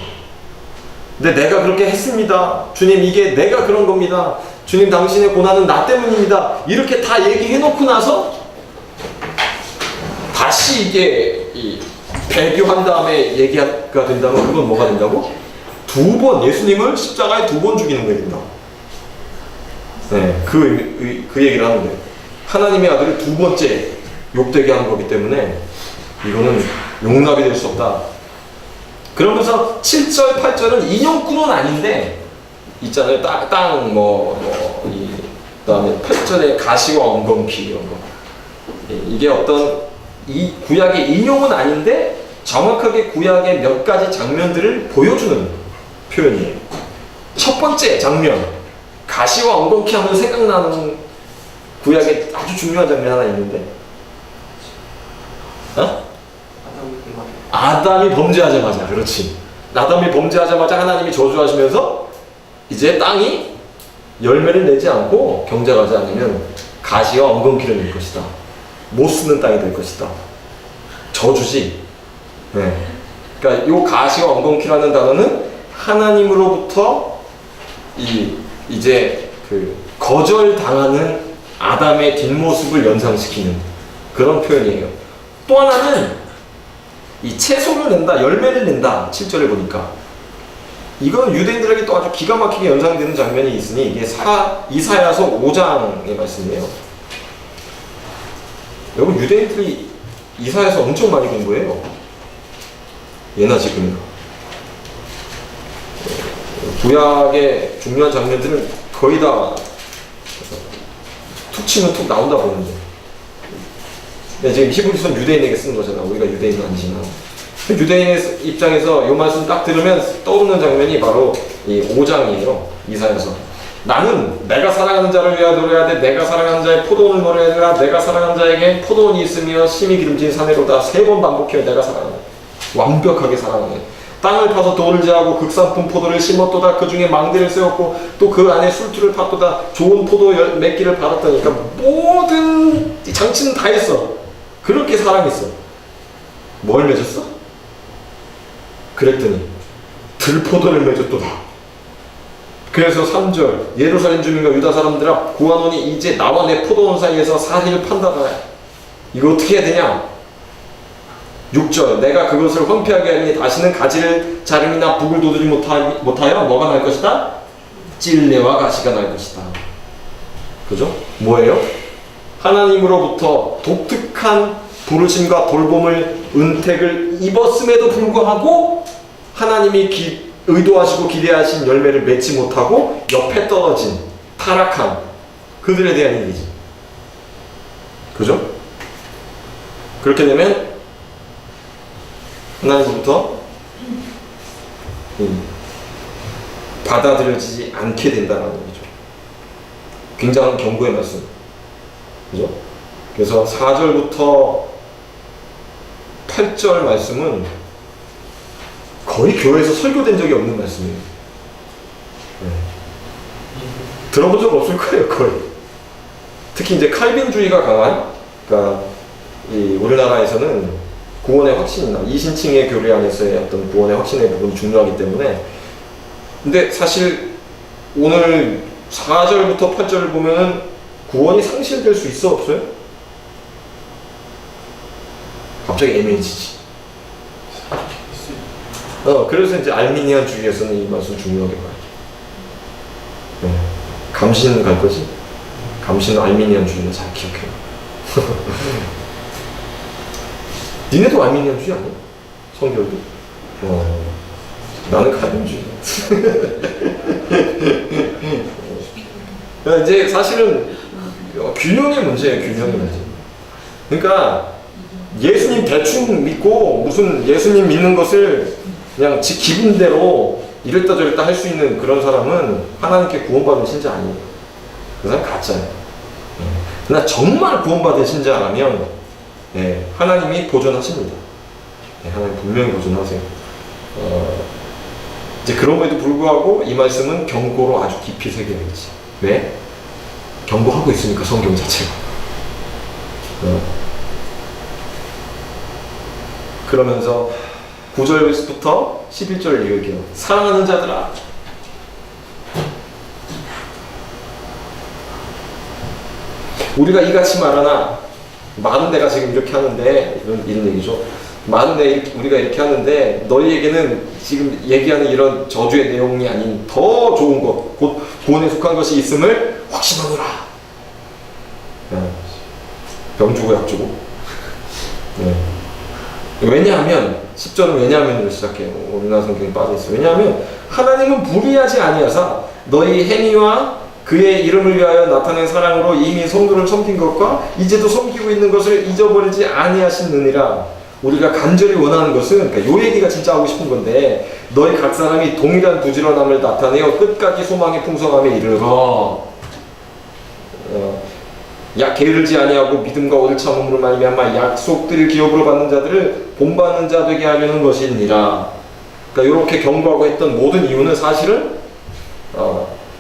근데 내가 그렇게 했습니다. 주님 이게 내가 그런 겁니다. 주님 당신의 고난은 나 때문입니다. 이렇게 다 얘기해놓고 나서 다시 이게 배교한 다음에 얘기가 된다면 그건 뭐가 된다고? 두 번 예수님을 십자가에 2번 죽이는 거야 된다. 네, 그 얘기를 하는데 하나님의 아들을 2번째 욕되게 하는 거기 때문에 이거는 용납이 될 수 없다. 그러면서 7절, 8절은 인용구는 아닌데 있잖아요. 그다음에 8절에 가시와 엉겅퀴 이런 거. 이게 어떤 이 구약의 인용은 아닌데 정확하게 구약의 몇 가지 장면들을 보여주는 표현이에요. 첫 번째 장면, 가시와 엉겅퀴 하면 생각나는 구약의 아주 중요한 장면 하나 있는데, 아담이 범죄하자마자, 그렇지. 아담이 범죄하자마자 하나님이 저주하시면서 이제 땅이 열매를 내지 않고 경작하지 않으면 가시와 엉겅퀴를 낼 것이다. 못 쓰는 땅이 될 것이다. 저주지. 네. 그러니까 이 가시와 엉겅퀴라는 단어는 하나님으로부터 이제 거절당하는 아담의 뒷모습을 연상시키는 그런 표현이에요. 또 하나는 이 채소를 낸다, 열매를 낸다. 7절에 보니까 이건 유대인들에게 또 아주 기가 막히게 연상되는 장면이 있으니 이게 이사야서 5장의 말씀이에요. 여러분 유대인들이 이사야서 엄청 많이 공부해요. 예나 지금이나. 구약의 중요한 장면들은 거의 다 툭 치면 툭 나온다 보는데. 지금 히브리서는 유대인에게 쓰는 거잖아. 우리가 유대인은 아니지만. 유대인의 입장에서 이 말씀 딱 들으면 떠오르는 장면이 바로 이 5장이에요. 이사야서. 나는 내가 사랑하는 자를 위하여 노래해야 돼. 내가 사랑하는 자의 포도원을 노래해야 되라. 내가 사랑하는 자에게 포도원이 있으며 심히 기름진 사내로다. 3번 반복해요. 내가 사랑하는. 완벽하게 사랑하는. 땅을 파서 돌을 제하고 극산품 포도를 심었도다. 그 중에 망대를 세웠고 또 그 안에 술투를 팠도다. 좋은 포도 맺기를 받았다니까 모든 장치는 다 했어. 그렇게 사랑했어. 뭘 맺었어? 그랬더니 들포도를 맺었도다. 그래서 3절 예루살렘 주민과 유다 사람들아 구하노니 이제 나와 내 포도원 사이에서 사리를 판다가 이거 어떻게 해야 되냐? 6절 내가 그것을 황폐하게 하니 다시는 가지를 자름이나 북을 돋우지 못하여 뭐가 날 것이다? 찔레와 가시가 날 것이다. 그죠? 뭐예요? 하나님으로부터 독특한 부르심과 돌봄을 은택을 입었음에도 불구하고 하나님이 의도하시고 기대하신 열매를 맺지 못하고 옆에 떨어진 타락한 그들에 대한 얘기지. 그죠? 그렇게 되면 하나님으로부터 받아들여지지 않게 된다는 거죠. 굉장한 경고의 말씀. 그죠? 그래서 4절부터 8절 말씀은 거의 교회에서 설교된 적이 없는 말씀이에요. 네. 들어본 적 없을 거예요, 거의. 특히 이제 칼빈주의가 강한, 그러니까 우리나라에서는 구원의 확신이나 이신칭의 교리 안에서의 어떤 구원의 확신의 부분이 중요하기 때문에. 근데 사실 오늘 4절부터 8절을 보면은 구원이 상실될 수 있어, 없어요? 갑자기 애매해지지. 그래서 이제 알미니안주의에서는 이 말씀 중요하게 봐요. 네. 감신은 갈 거지? 감신은 알미니안주의는 잘 기억해요. 니네도 알미니안주의 아니야? 성결도? 나는 칼빈주의. 이제 사실은 균형의 문제예요. 균형의 문제. 그러니까 예수님 대충 믿고 무슨 예수님 믿는 것을 그냥 지 기분대로 이랬다 저랬다 할 수 있는 그런 사람은 하나님께 구원받은 신자 아니에요. 그 사람 가짜예요. 그러나 정말 구원받은 신자라면 하나님이 보존하십니다. 하나님 분명히 보존하세요. 이제 그럼에도 불구하고 이 말씀은 경고로 아주 깊이 새겨야 되지. 왜? 경고하고 있으니까 성경 자체가. 그러면서 9절부터 11절을 읽을게요. 사랑하는 자들아, 우리가 이같이 말하나, 많은 데가 지금 이렇게 하는데, 이런 얘기죠. 많은 데 우리가 이렇게 하는데, 너희에게는 지금 얘기하는 이런 저주의 내용이 아닌 더 좋은 것, 곧 구원에 속한 것이 있음을 확신하노라. 병 주고 약 주고. 왜냐하면 10절은 왜냐하면으로 시작해요. 우리나라 성경에 빠져있어요. 왜냐하면 하나님은 무리하지 아니하사 너희 행위와 그의 이름을 위하여 나타낸 사랑으로 이미 성도를 섬긴 것과 이제도 섬기고 있는 것을 잊어버리지 아니하시느니라. 우리가 간절히 원하는 것은, 그러니까 요 얘기가 진짜 하고 싶은 건데, 너희 각 사람이 동일한 부지런함을 나타내어 끝까지 소망의 풍성함에 이르러 게으르지 아니하고 믿음과 오늘 참음으로 말미암아 약속들을 기업으로 받는 자들을 본받는 자 되게 하려는 것이니라. 그러니까 이렇게 경고하고 했던 모든 이유는 사실은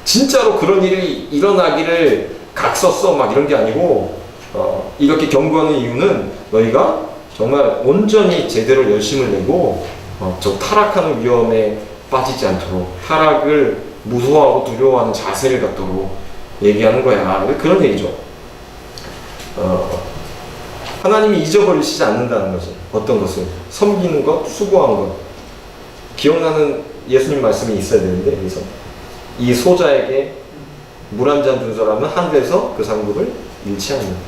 진짜로 그런 일이 일어나기를 각섰어 막 이런 게 아니고, 이렇게 경고하는 이유는 너희가 정말 온전히 제대로 열심을 내고 저 타락하는 위험에 빠지지 않도록, 타락을 무서워하고 두려워하는 자세를 갖도록 얘기하는 거야. 그런 얘기죠. 하나님이 잊어버리시지 않는다는 거지. 어떤 것을? 섬기는 것, 수고한 것. 기억나는 예수님 말씀이 있어야 되는데, 여기서 이 소자에게 물 한 잔 준 사람은 하늘에서 그 상급을 잃지 않는다.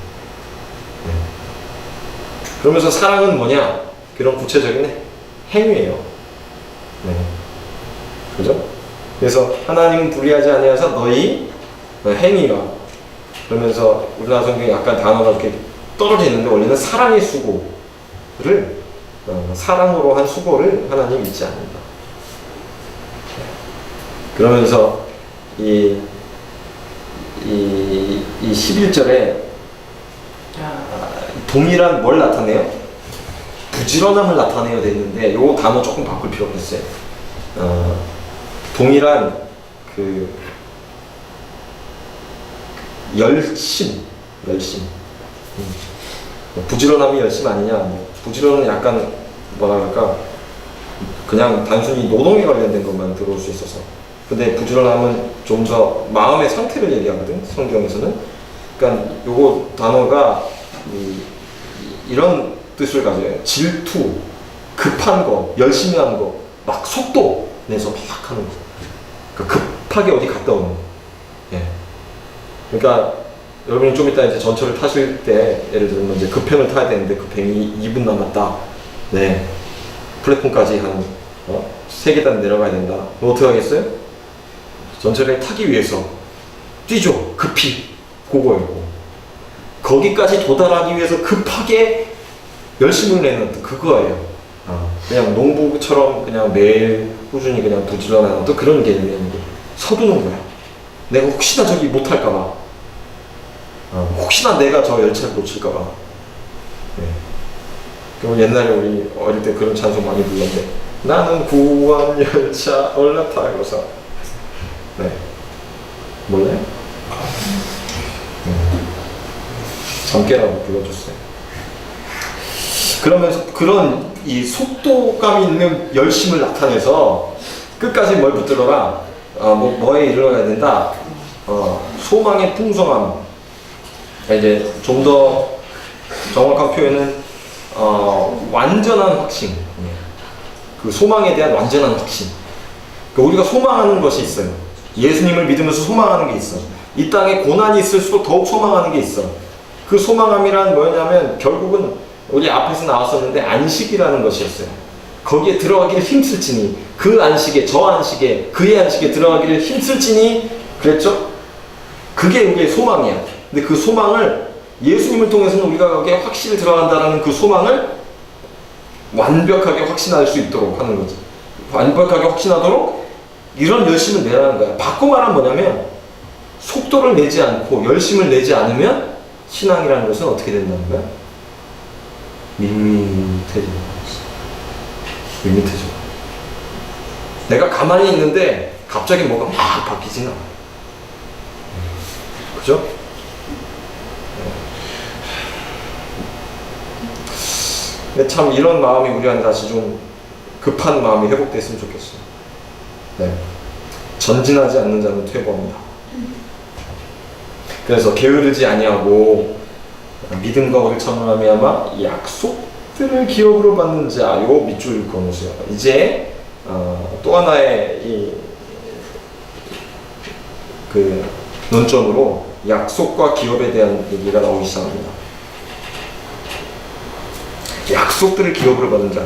그러면서 사랑은 뭐냐? 그런 구체적인 행위예요. 그죠? 그래서 하나님은 불의하지 아니하사 너희 행위와, 그러면서 우리나라 성경에 약간 단어가 이렇게 떨어져 있는데, 원래는 사랑의 수고를, 사랑으로 한 수고를 하나님 잊지 않는다. 그러면서 이 11절에 동일한 뭘 나타내요? 부지런함을 나타내야 되는데, 요 단어 조금 바꿀 필요가 있어요. 동일한 열심. 부지런함이 열심 아니냐? 부지런은 약간 뭐라 그럴까? 그냥 단순히 노동에 관련된 것만 들어올 수 있어서. 근데 부지런함은 좀 더 마음의 상태를 얘기하거든, 성경에서는. 그러니까 요거 단어가 이런 뜻을 가져요. 질투, 급한 거, 열심히 하는 거, 막 속도 내서 막 하는 거. 그러니까 급하게 어디 갔다 오는 거. 그러니까 여러분이 좀 이따 이제 전철을 타실 때, 예를 들면 이제 급행을 타야 되는데 급행이 2분 남았다. 플랫폼까지 한 3계단 내려가야 된다. 그럼 어떻게 하겠어요? 전철을 타기 위해서 뛰죠. 급히. 그거예요. 거기까지 도달하기 위해서 급하게 열심을 내는 그거예요. 그냥 농부처럼 그냥 매일 꾸준히 그냥 부지런한 또 그런 개념이 아니고 서두는 거야. 내가 혹시나 저기 못할까봐. 혹시나 내가 저 열차를 놓칠까봐. 그럼 옛날에 우리 어릴 때 그런 찬송 많이 불렀는데, 나는 구원 열차 올라타고서. 몰라요? 잠깨라고 불러줬어요. 그러면서 그런 이 속도감 있는 열심을 나타내서 끝까지 뭘 붙들어라. 뭐에 이르러야 된다. 소망의 풍성함. 이제 좀 더 정확한 표현은 완전한 확신. 그 소망에 대한 완전한 확신. 그러니까 우리가 소망하는 것이 있어요. 예수님을 믿으면서 소망하는 게 있어. 이 땅에 고난이 있을수록 더욱 소망하는 게 있어. 그 소망함이란 뭐냐면 결국은 우리 앞에서 나왔었는데 안식이라는 것이었어요. 거기에 들어가기를 힘쓸지니, 그 안식에, 저 안식에, 그의 안식에 들어가기를 힘쓸지니 그랬죠? 그게 우리의 소망이야. 근데 그 소망을 예수님을 통해서는 우리가 거기에 확실히 들어간다는 그 소망을 완벽하게 확신할 수 있도록 하는 거죠. 완벽하게 확신하도록 이런 열심을 내라는 거야. 바꿔 말하면 뭐냐면 속도를 내지 않고 열심을 내지 않으면 신앙이라는 것은 어떻게 된다는 거야? 밋밋해지는 거지. 밋밋해져. 내가 가만히 있는데 갑자기 뭐가 막 바뀌진 않아. 그죠? 근데 참 이런 마음이 우리한테 다시 좀 급한 마음이 회복됐으면 좋겠어요. 네. 전진하지 않는 자는 퇴보합니다. 그래서 게으르지 아니하고 믿음과 오를 참으로 말미암아 약속들을 기업으로 받는 자요 밑줄 그어놓으세요. 이제 또 하나의 그 논점으로 약속과 기업에 대한 얘기가 나오기 시작합니다. 약속들을 기업으로 받는 자.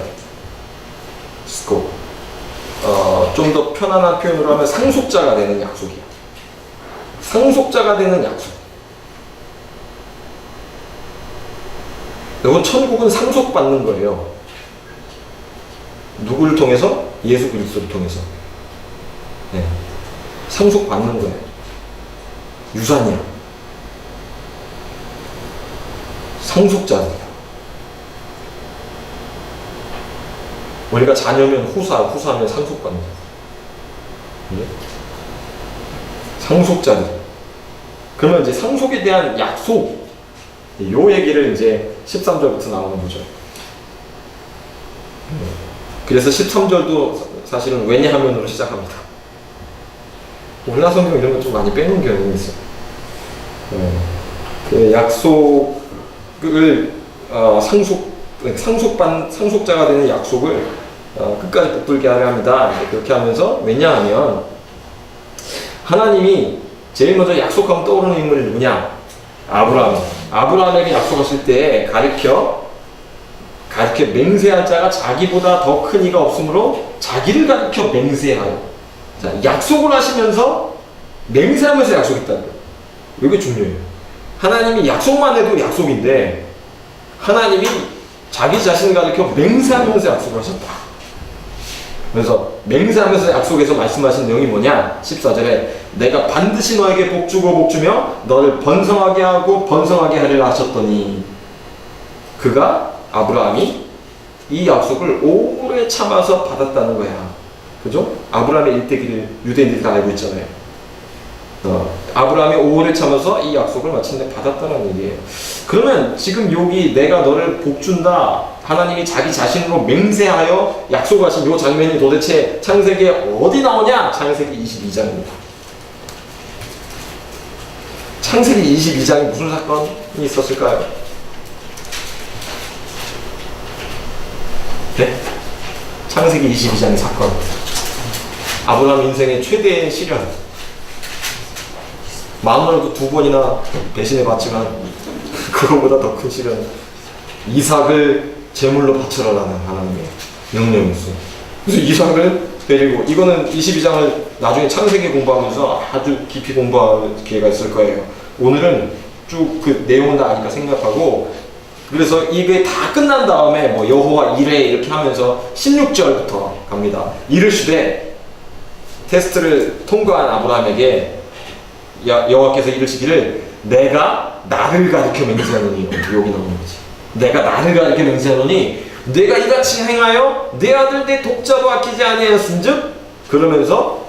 좀 더 편안한 표현으로 하면 상속자가 되는 약속이야. 상속자가 되는 약속. 여러분, 천국은 상속받는 거예요. 누구를 통해서? 예수 그리스도를 통해서. 네. 상속받는 거예요. 유산이야. 상속자들이야. 우리가 자녀면 후사하면 상속받는 거야. 네? 상속자들. 그러면 이제 상속에 대한 약속, 요 얘기를 이제 13절부터 나오는 거죠. 그래서 13절도 사실은 왜냐하면으로 시작합니다. 우리나라 성경 이런 거 좀 많이 빼놓은 경향이 있어요. 그 약속을 상속자가 되는 약속을 끝까지 붙들게 하려 합니다. 그렇게 하면서 왜냐하면 하나님이 제일 먼저 약속하면 떠오르는 인물이 누구냐? 아브라함에게 약속하실 때 가르쳐 맹세할 자가 자기보다 더 큰 이가 없으므로 자기를 가르쳐 맹세하여. 자, 약속을 하시면서 맹세하면서 약속했다는 거예요. 이게 중요해요. 하나님이 약속만 해도 약속인데 하나님이 자기 자신을 가르쳐 맹세하면서 약속을 하셨다. 그래서 맹세하면서 약속에서 말씀하신 내용이 뭐냐? 14절에 내가 반드시 너에게 복주고 복주며 너를 번성하게 하고 번성하게 하리라 하셨더니 아브라함이 이 약속을 오래 참아서 받았다는 거야. 그죠? 아브라함의 일대기를 유대인들이 다 알고 있잖아요. 아브라함이 오래 참아서 이 약속을 마침내 받았다는 얘기예요. 그러면 지금 여기 내가 너를 복준다, 하나님이 자기 자신으로 맹세하여 약속하신 이 장면이 도대체 창세기에 어디 나오냐? 창세기 22장입니다. 창세기 22장에 무슨 사건이 있었을까요? 네? 창세기 22장의 사건. 아브라함 인생의 최대의 시련. 마누라도 2번이나 배신해 봤지만 그거보다 더 큰 시련. 이삭을 제물로 바쳐라라는 하나님의 명령이었어요. 그래서 이삭을 데리고, 이거는 22장을 나중에 창세기 공부하면서 아주 깊이 공부할 기회가 있을 거예요. 오늘은 쭉 그 내용은 다 아니까 생각하고, 그래서 이게 다 끝난 다음에 뭐 여호와 이래 이렇게 하면서 16절부터 갑니다. 이르시되, 테스트를 통과한 아브라함에게 여호와께서 이르시기를 내가 나를 가리켜 맹세하노니, 여기 나오는 거지. 내가 나를 가리켜 맹세하노니 내가 이같이 행하여 내 아들 내 독자도 아끼지 아니하였은즉, 그러면서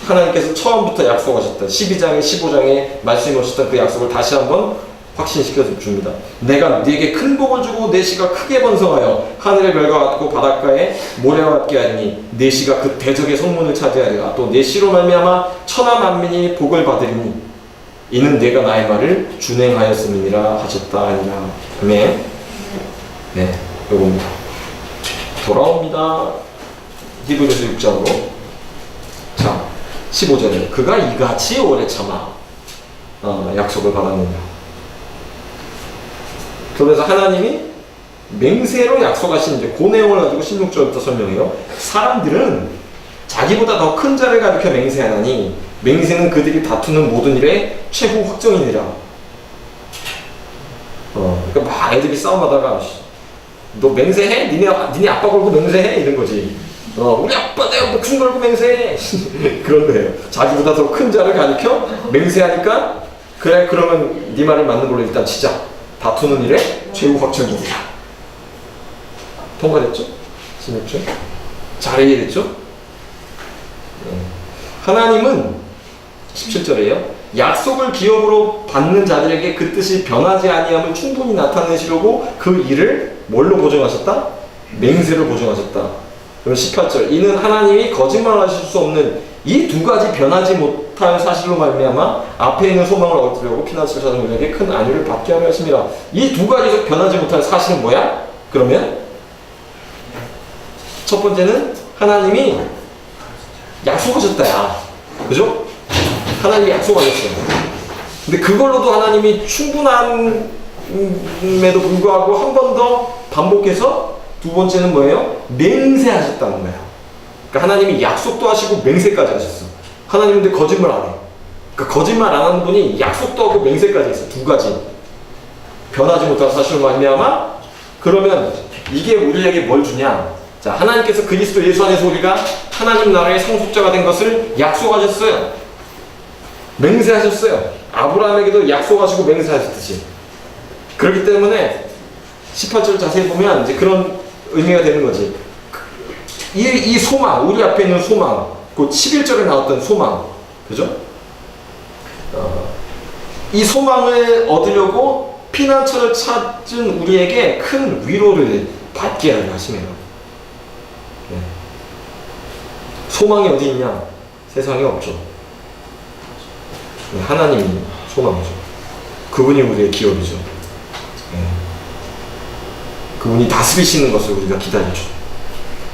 하나님께서 처음부터 약속하셨던 12장에 15장에 말씀하셨던 그 약속을 다시 한번 확신시켜 줍니다. 내가 네게 큰 복을 주고 내 씨가 크게 번성하여 하늘의 별과 같고 바닷가에 모래와 같게 하리니 내 씨가 그 대적의 성문을 차지하리라. 또 내 씨로 말미암아 천하 만민이 복을 받으리니 이는 내가 나의 말을 준행하였음이니라 하셨다 하니라. 아멘. 네, 요겁니다. 돌아옵니다. 히브리서 6장으로. 자, 15절에 그가 이같이 오래 참아 약속을 받았느냐. 그래서 하나님이 맹세로 약속하신 이제 그 내용을 가지고 16절부터 설명해요. 사람들은 자기보다 더 큰 자를 가리켜 맹세하나니 맹세는 그들이 다투는 모든 일의 최후 확정이니라. 막 애들이 싸움하다가 너 맹세해? 니네 아빠 걸고 맹세해? 이런 거지. 우리 아빠 내가 목숨 걸고 맹세해. 그런 거예요. 자기보다 더 큰 자를 가리켜 맹세하니까 그래 그러면 네 말을 맞는 걸로 일단 치자. 다투는 일에 최후 확정이니라. 통과됐죠? 16절. 잘 이해됐죠? 하나님은 17절에요. 약속을 기업으로 받는 자들에게 그 뜻이 변하지 아니함을 충분히 나타내시려고 그 일을 뭘로 보증하셨다? 맹세로 보증하셨다. 그럼 18절. 이는 하나님이 거짓말하실 수 없는 이 두 가지 변하지 못할 사실로 말미암아 앞에 있는 소망을 얻으려고 피난처를 찾은 우리에게 큰 안위를 받게 하려 하심이라. 이 두 가지 변하지 못할 사실은 뭐야? 그러면 첫 번째는 하나님이 약속하셨다야. 그죠? 하나님이 약속하셨어요. 근데 그걸로도 하나님이 충분함에도 불구하고 한 번 더 반복해서 두 번째는 뭐예요? 맹세하셨다는 거예요. 그러니까 하나님이 약속도 하시고 맹세까지 하셨어. 하나님은 근데 거짓말 안 해. 그러니까 거짓말 안 하는 분이 약속도 하고 맹세까지 했어. 두 가지. 변하지 못한 사실로 말미암아. 그러면 이게 우리에게 뭘 주냐? 자, 하나님께서 그리스도 예수 안에서 우리가 하나님 나라의 상속자가 된 것을 약속하셨어요. 맹세하셨어요. 아브라함에게도 약속하시고 맹세하셨듯이. 그렇기 때문에 18절 자세히 보면 이제 그런 의미가 되는 거지. 이 소망, 우리 앞에 있는 소망, 그 11절에 나왔던 소망, 그죠? 이 소망을 얻으려고 피난처를 찾은 우리에게 큰 위로를 받게 하려 하시네요. 네. 소망이 어디 있냐? 세상에 없죠. 네, 하나님이 소망이죠. 그분이 우리의 기업이죠. 네. 그분이 다스리시는 것을 우리가 기다리죠.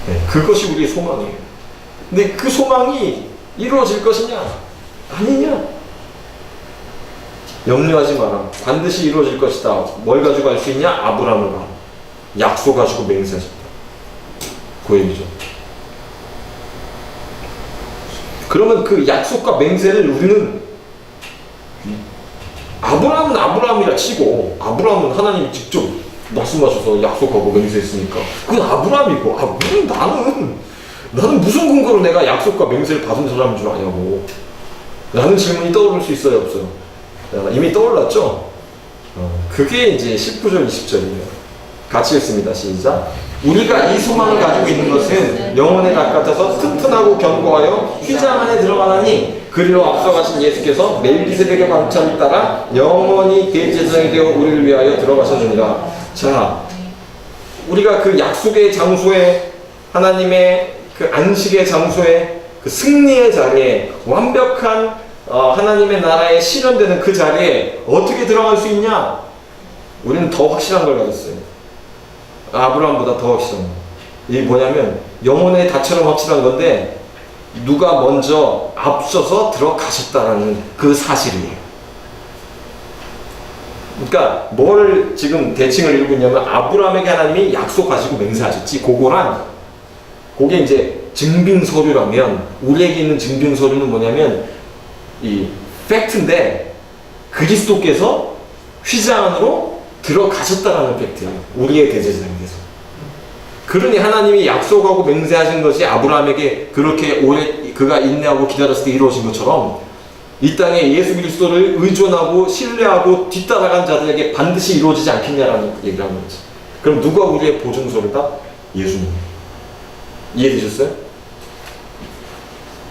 네, 그것이 우리의 소망이에요. 근데 그 소망이 이루어질 것이냐? 아니냐? 염려하지 마라. 반드시 이루어질 것이다. 뭘 가지고 알 수 있냐? 아브라함을 봐. 약속하시고 맹세하셨다. 그 얘기죠. 그러면 그 약속과 맹세를 우리는 아브라함은 아브라함이라 치고, 아브라함은 하나님이 직접 말씀하셔서 약속하고 맹세했으니까 그건 아브라함이고, 나는 무슨 근거로 내가 약속과 맹세를 받은 사람인 줄 아냐고 라는 질문이 떠오를 수 있어요, 없어요? 이미 떠올랐죠? 그게 이제 19절 20절이에요 같이 읽습니다. 시작. 우리가 이 소망을 가지고 있는 것은 영혼에 가까워서 튼튼하고 견고하여 휘장 안에 들어가나니 그리로 앞서가신 예수께서 멜기세덱의 방침을 따라 영원히 대제사장이 되어 우리를 위하여 들어가셨느니라. 자, 우리가 그 약속의 장소에, 하나님의 그 안식의 장소에, 그 승리의 자리에, 완벽한 하나님의 나라에 실현되는 그 자리에 어떻게 들어갈 수 있냐? 우리는 더 확실한 걸 가졌어요. 아브라함보다 더 확실한 거. 이게 뭐냐면 영혼의 다처럼 확실한 건데 누가 먼저 앞서서 들어가셨다라는 그 사실이에요. 그러니까 뭘 지금 대칭을 이루고 있냐면 아브라함에게 하나님이 약속하시고 맹세하셨지. 그게 이제 증빙서류라면 우리에게 있는 증빙서류는 뭐냐면 이 팩트인데 그리스도께서 휘장 안으로 들어가셨다라는 팩트예요. 우리의 대제사장께서. 그러니 하나님이 약속하고 맹세하신 것이 아브라함에게 그렇게 오래 그가 인내하고 기다렸을 때 이루어진 것처럼 이 땅에 예수 그리스도를 의존하고 신뢰하고 뒤따라간 자들에게 반드시 이루어지지 않겠냐라는 얘기를 하는 거지. 그럼 누가 우리의 보증서류다? 예수님. 이해되셨어요?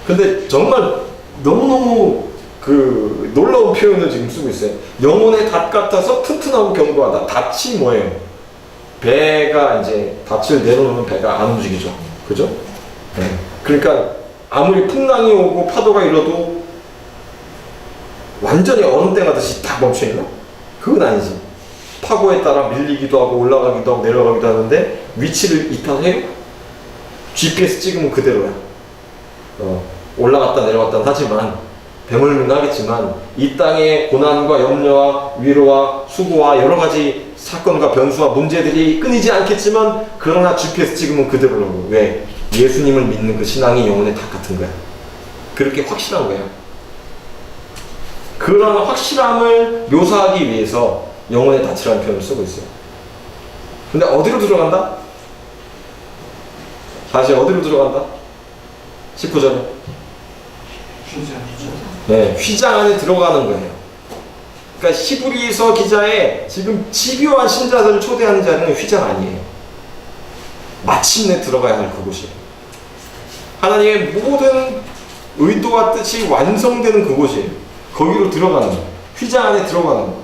근데 정말 너무너무 그 놀라운 표현을 지금 쓰고 있어요. 영혼의 닷 같아서 튼튼하고 견고하다. 닷이 뭐예요? 배가 이제 닷을 내려놓으면 배가 안 움직이죠. 그죠? 네. 그러니까 아무리 풍랑이 오고 파도가 일어도 완전히 얼음땡하듯이 딱 멈춰있나? 그건 아니지. 파고에 따라 밀리기도 하고 올라가기도 하고 내려가기도 하는데 위치를 이탈해요? GPS 찍으면 그대로야. 올라갔다 내려갔다 하지만 배멀미는 하겠지만 이 땅의 고난과 염려와 위로와 수고와 여러 가지 사건과 변수와 문제들이 끊이지 않겠지만 그러나 GPS 찍으면 그대로라고. 왜? 예수님을 믿는 그 신앙이 영혼의 닭 같은 거야. 그렇게 확실한 거야. 그런 확실함을 묘사하기 위해서 영혼의 닻이라는 표현을 쓰고 있어요. 근데 어디로 들어간다? 다시 어디로 들어간다? 19절에. 네, 휘장 안에 들어가는 거예요. 그러니까 히브리서 기자의 지금 집요한 신자들을 초대하는 자리는 휘장 아니에요. 마침내 들어가야 할 그곳이에요. 하나님의 모든 의도와 뜻이 완성되는 그곳이에요. 거기로 들어가는 거예요. 휘장 안에 들어가는 거예요.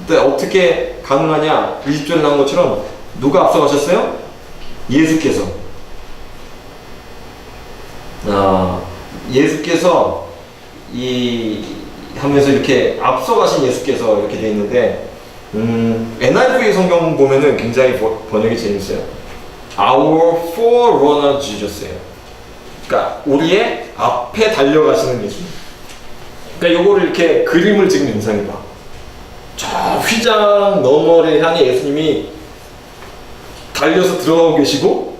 근데 어떻게 가능하냐? 20절에 나온 것처럼 누가 앞서가셨어요? 예수께서. 예수께서 하면서 이렇게 앞서가신 예수께서 이렇게 되어 있는데, NIV 성경 보면은 굉장히 번역이 재밌어요. Our forerunner Jesus예요. 그러니까 우리의 앞에 달려가시는 예수. 그러니까 요거를 이렇게 그림을 지금 연상해봐. 저 휘장 너머를 향해 예수님이 달려서 들어가고 계시고,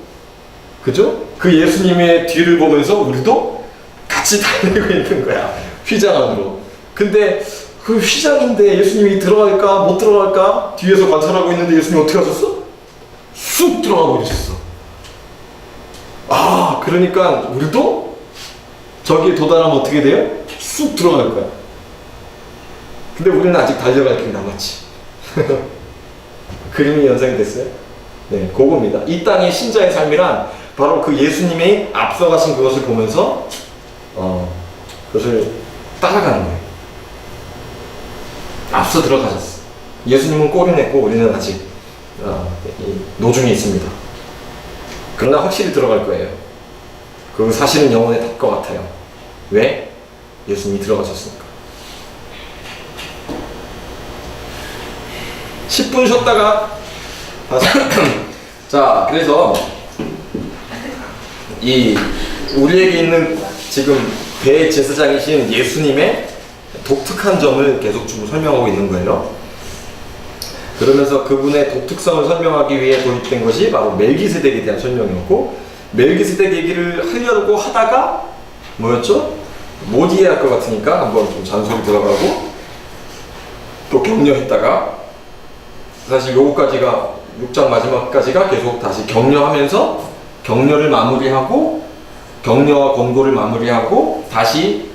그죠? 그 예수님의 뒤를 보면서 우리도 같이 달리고 있는 거야. 휘장 안으로. 근데 그 휘장인데 예수님이 들어갈까 못 들어갈까 뒤에서 관찰하고 있는데 예수님이 어떻게 하셨어? 쑥 들어가 버리셨어. 그러니까 우리도 저기에 도달하면 어떻게 돼요? 쑥 들어갈 거야. 근데 우리는 아직 달려갈 길이 남았지. 그림이 연상이 됐어요? 네, 그겁니다. 이 땅의 신자의 삶이란 바로 그 예수님이 앞서가신 그것을 보면서 그것을 따라가는 거예요. 앞서 들어가셨어. 예수님은 꼬리 냈고 우리는 아직 노중에 있습니다. 그러나 확실히 들어갈 거예요. 그 사실은 영원에 닿을 것 같아요. 왜? 예수님이 들어가셨으니까. 10분 쉬었다가 다시. 자, 그래서 우리에게 있는 지금 대제사장이신 예수님의 독특한 점을 계속 좀 설명하고 있는 거예요. 그러면서 그분의 독특성을 설명하기 위해 도입된 것이 바로 멜기세덱에 대한 설명이었고, 멜기세덱 얘기를 하려고 하다가 뭐였죠? 못 이해할 것 같으니까 한번 좀 잔소리 들어가고 또 격려했다가, 사실 요거까지가 6장 마지막까지가 계속 다시 격려하면서 격려를 마무리하고 격려와 권고를 마무리하고 다시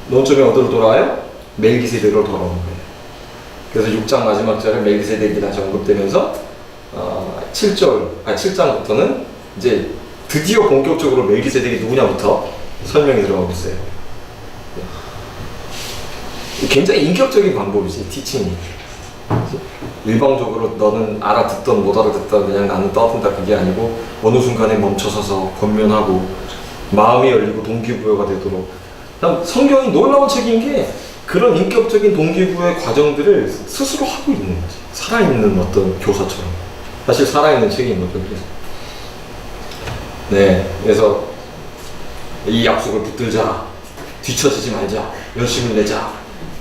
논점이 어디로 돌아와요? 멜기세덱으로 돌아오는 거예요. 그래서 6장 마지막 절에 멜기세덱이 다시 언급되면서 7장부터는 이제 드디어 본격적으로 멜기세덱이 누구냐부터 설명이 들어가고 있어요. 굉장히 인격적인 방법이지, 티칭이. 일방적으로 너는 알아듣던 못 알아듣던 그냥 나는 떠든다, 그게 아니고 어느 순간에 멈춰서서 권면하고 마음이 열리고 동기부여가 되도록. 성경이 놀라운 책인 게 그런 인격적인 동기부여의 과정들을 스스로 하고 있는 거지. 살아있는 어떤 교사처럼. 사실 살아있는 책인 거죠. 그래서 이 약속을 붙들자, 뒤처지지 말자, 열심을 내자,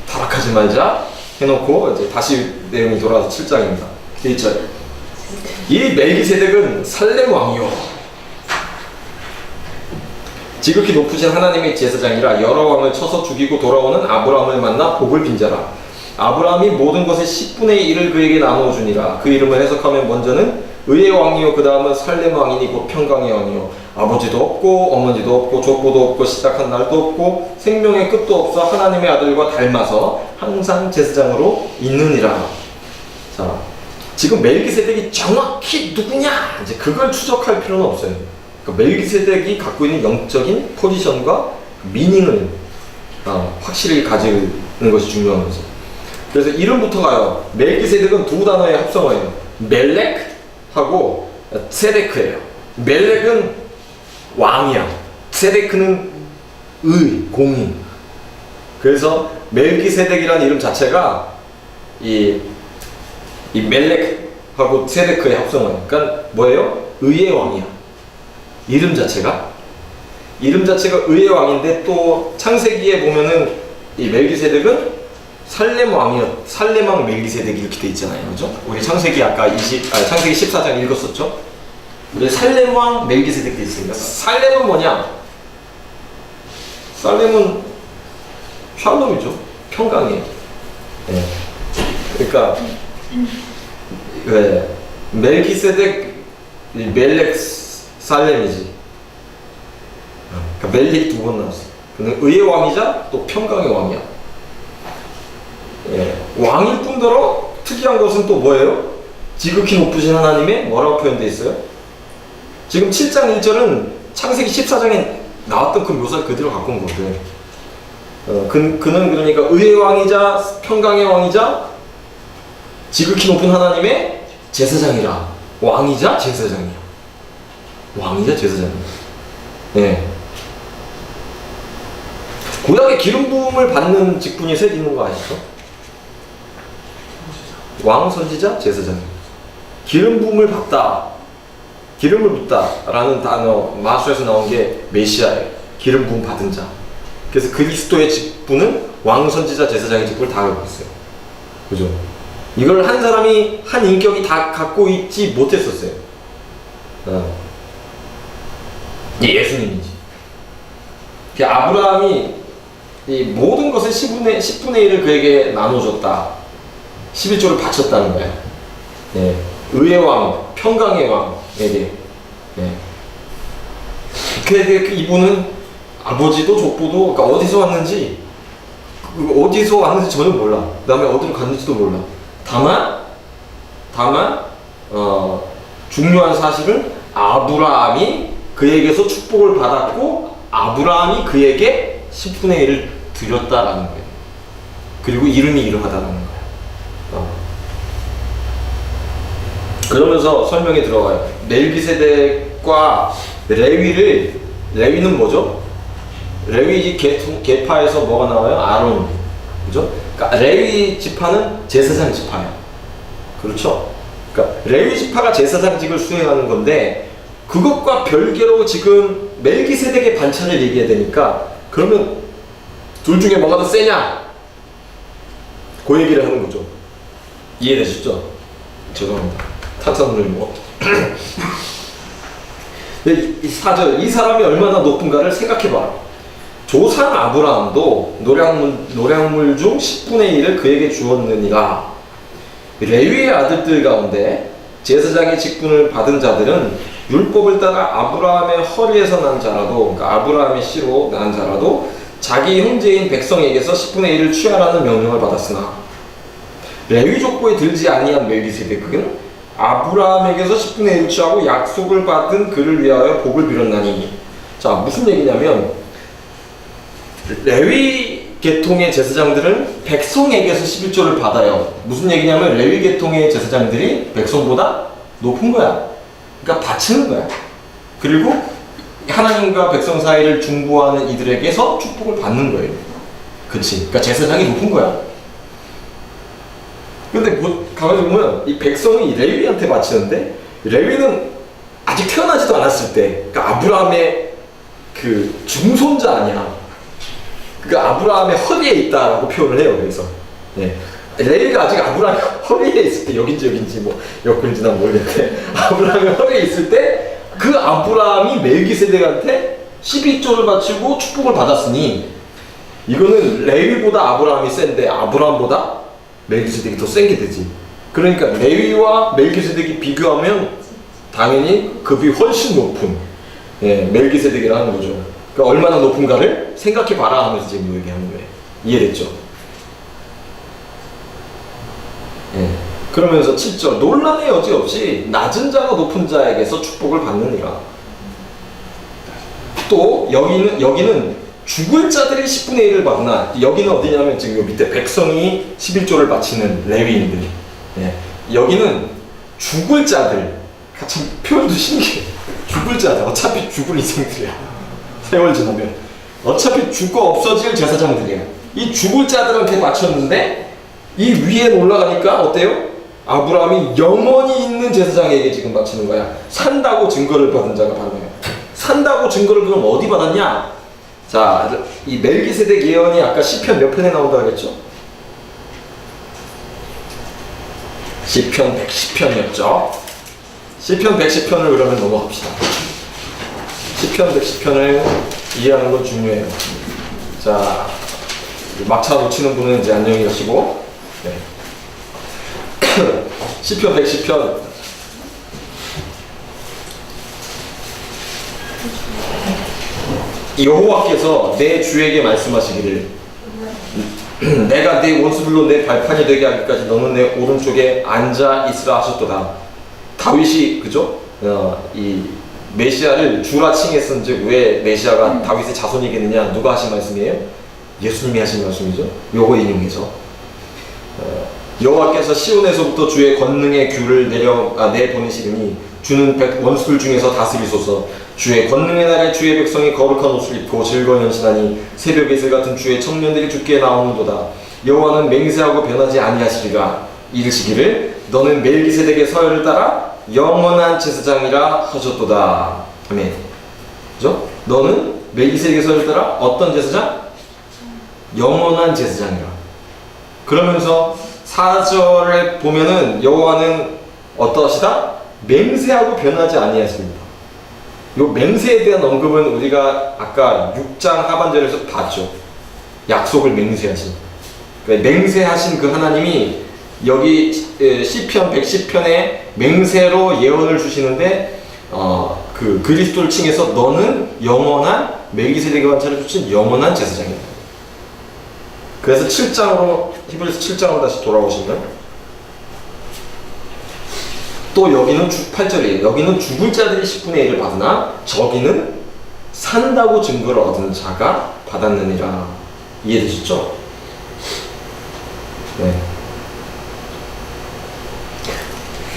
타락하지 말자 해놓고 이제 다시 내용이 돌아와서 7장입니다. 1절. 이 멜기세덱은 살렘 왕이요, 지극히 높으신 하나님의 제사장이라 여러 왕을 쳐서 죽이고 돌아오는 아브라함을 만나 복을 빈 자라. 아브라함이 모든 것의 10분의 1을 그에게 나누어 주니라. 그 이름을 해석하면 먼저는 의의 왕이요, 그 다음은 살렘 왕이니 곧 평강의 왕이요, 아버지도 없고 어머니도 없고 족보도 없고 시작한 날도 없고 생명의 끝도 없어 하나님의 아들과 닮아서 항상 제사장으로 있느니라. 자, 지금 멜기세덱이 정확히 누구냐, 이제 그걸 추적할 필요는 없어요. 그러니까 멜기세덱이 갖고 있는 영적인 포지션과 미닝을 확실히 가지는 것이 중요한 거죠. 그래서 이름부터 가요. 멜기세덱은 두 단어의 합성어예요. 멜렉하고 세데크예요. 멜렉은 왕이야. 세데크는 공인. 그래서 멜기세덱이라는 이름 자체가 이 멜렉하고 세데크의 합성어예요. 그러니까 뭐예요? 의의 왕이야. 이름 자체가 의의 왕인데, 또 창세기에 보면은 이 멜기세덱은 살렘 왕 멜기세덱 이렇게 돼 있잖아요. 그죠? 우리 창세기 아까 창세기 14장 읽었었죠? 우리 살렘 왕 멜기세덱 돼 있습니다. 살렘은 뭐냐? 살렘은 샬롬이죠. 평강이에요. 네. 그러니까 멜기세덱 멜렉 살렘이지. 그러니까 멜렉이 두 번 나왔어. 그는 의의 왕이자 또 평강의 왕이야. 예. 왕일 뿐더러 특이한 것은 또 뭐예요? 지극히 높으신 하나님의 뭐라고 표현되어 있어요? 지금 7장 1절은 창세기 14장에 나왔던 그 묘사를 그대로 갖고 온 거거든. 그는 그러니까 의의 왕이자 평강의 왕이자 지극히 높은 하나님의 제사장이라. 왕이자 제사장이야. 왕이자 제사장이야. 예. 구약의 기름 부음을 받는 직분이 셋 있는 거 아시죠? 왕, 선지자, 제사장. 기름 부음을 받다, 기름을 붓다 라는 단어 마수에서 나온 게 메시아예요. 기름 부음 받은 자. 그래서 그리스도의 직분은 왕, 선지자, 제사장의 직분을 다 갖고 있어요. 그죠? 이걸 한 사람이 한 인격이 다 갖고 있지 못했었어요. 예수님이지. 아브라함이 이 모든 것을 10분의 1을 그에게 나눠줬다. 11조를 바쳤다는 거야. 예. 의의 왕, 평강의 왕에게. 예. 그 이분은 아버지도 족보도 그러니까 어디서 왔는지 저는 몰라. 그 다음에 어디로 갔는지도 몰라. 다만 중요한 사실은 아브라함이 그에게서 축복을 받았고 아브라함이 그에게 10분의 1을 드렸다라는 거예요. 그리고 이름이 이러하다라는 거예요. 그러면서 설명이 들어가요. 멜기세덱과 레위는 뭐죠? 레위 계파에서 뭐가 나와요? 아론. 그죠? 그러니까 레위 지파는 제사장 지파예요. 그렇죠? 그러니까 레위 지파가 제사장직을 수행하는 건데 그것과 별개로 지금 멜기세덱의 반차를 얘기해야 되니까 그러면 둘 중에 뭐가 더 세냐? 그 얘기를 하는 거죠. 이해되시죠? 죄송합니다. 탄산물을 먹어. 이 4절, 이 사람이 얼마나 높은가를 생각해봐. 조상 아브라함도 노량물 중 10분의 1을 그에게 주었느니라. 레위의 아들들 가운데 제사장의 직분을 받은 자들은 율법을 따라 아브라함의 허리에서 난 자라도, 그러니까 아브라함의 씨로 난 자라도 자기 형제인 백성에게서 10분의 1을 취하라는 명령을 받았으나 레위 족보에 들지 아니한 멜기세덱은 아브라함에게서 10분의 1을 취하고 약속을 받은 그를 위하여 복을 빌었나니. 자, 무슨 얘기냐면 레위 계통의 제사장들은 백성에게서 11조를 받아요. 무슨 얘기냐면 레위 계통의 제사장들이 백성보다 높은 거야. 그러니까 바치는 거야. 그리고 하나님과 백성 사이를 중보하는 이들에게서 축복을 받는 거예요. 그치? 그러니까 제사장이 높은 거야. 근데 가만히 보면 이 백성이 레위한테 바치는데 레위는 아직 태어나지도 않았을 때, 그러니까 아브라함의 그 중손자 아니야. 그러니까 아브라함의 허리에 있다라고 표현을 해요. 그래서 예. 레위가 아직 아브라함의 허리에 있을 때, 여긴지 뭐 엮은지 난 모르겠는데 아브라함의 허리에 있을 때 그 아브라함이 멜기세덱한테 12조를 바치고 축복을 받았으니 이거는 레위보다 아브라함이 센데 아브라함보다 멜기세덱이 더 센 게 되지. 그러니까 레위와 멜기세덱이 비교하면 당연히 급이 훨씬 높은 멜기세덱이라는 거죠. 그러니까 얼마나 높은가를 생각해 봐라 하면서 지금 얘기하는 거예요. 이해됐죠? 그러면서 7절 논란의 여지 없이 낮은 자가 높은 자에게서 축복을 받느니라. 또 여기는 죽을 자들이 10분의 1을 받으나, 여기는 어디냐면 지금 요 밑에 백성이 11조를 바치는 레위인들. 여기는 죽을 자들. 참 표현도 신기해. 죽을 자들. 어차피 죽을 인생들이야. 세월 지나면 어차피 죽고 없어질 제사장들이야. 이 죽을 자들한테 바쳤는데 이 위에 올라가니까 어때요? 아브라함이 영원히 있는 제사장에게 지금 바치는 거야. 산다고 증거를 받은 자가 바로 거야. 산다고 증거를 그럼 어디 받았냐? 자, 이 멜기세덱 예언이 아까 시편 몇 편에 나온다고 했죠? 시편 110편이었죠. 시편 110편을 그러면 넘어갑시다. 시편 110편을 이해하는 건 중요해요. 자, 막차 놓치는 분은 이제 안녕히 가시고. 시편 110편 여호와께서 내 주에게 말씀하시기를 내가 네 원수들로 내 발판이 되게 하기까지 너는 내 오른쪽에 앉아 있으라 하셨도다. 다윗이 그죠? 이 메시아를 주라 칭했은즉 왜 메시아가 다윗의 자손이겠느냐? 누가 하신 말씀이에요? 예수님이 하신 말씀이죠. 요거 인용해서 여호와께서 시온에서부터 주의 권능의 귤을 내보내시리니 주는 원수들 중에서 다스리소서. 주의 권능의 날에 주의 백성이 거룩한 옷을 입고 즐거운 연신하니 새벽의 새 같은 주의 청년들이 주께 나오는도다. 여호와는 맹세하고 변하지 아니하시리라. 이르시기를 너는 멜기세덱의 서열을 따라 영원한 제사장이라 하셨도다. 아멘. 그죠? 너는 멜기세덱의 서열을 따라 어떤 제사장? 영원한 제사장이라. 그러면서 4절에 보면은 여호와는 어떠하시다? 맹세하고 변하지 아니하십니다. 요 맹세에 대한 언급은 우리가 아까 6장 하반절에서 봤죠. 약속을 맹세하신. 그러니까 맹세하신 그 하나님이 여기 시편 110편에 맹세로 예언을 주시는데 그 그리스도를 칭해서 너는 영원한 멜기세덱의 반차를 주신 영원한 제사장이다. 그래서 7장으로 히브리서 7장으로 다시 돌아오시면 또 여기는 8절이에요. 여기는 죽을 자들이 10분의 1을 받으나 저기는 산다고 증거를 얻은 자가 받았느니라. 이해되셨죠? 네.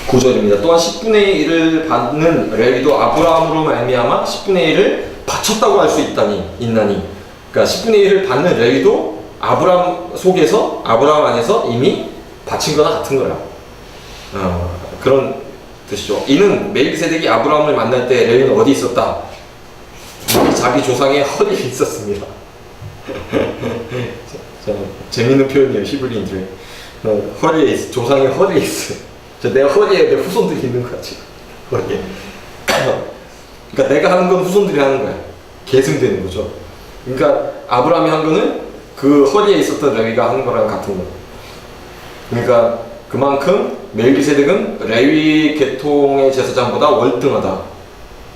9절입니다. 또한 10분의 1을 받는 레위도 아브라함으로 말미암아 10분의 1을 바쳤다고 할 수 있나니. 그러니까 10분의 1을 받는 레위도 아브라함 속에서 아브라함 안에서 이미 바친 거나 같은 거야. 그런 뜻이죠. 이는 멜기세덱이 아브라함을 만날 때 레위는 어디 있었다? 자기 조상의 허리에 있었습니다. 재밌는 표현이에요. 히브리인들의 허리에 있어. 조상의 허리에 있어. 내 허리에 내 후손들이 있는 거야 지금. 허리에. 그러니까 내가 하는 건 후손들이 하는 거야. 계승되는 거죠. 그러니까 아브라함이 한 거는 그 허리에 있었던 레위가 하는 거랑 같은 거야. 그러니까 그만큼 멜기세덱은 레위 계통의 제사장보다 월등하다.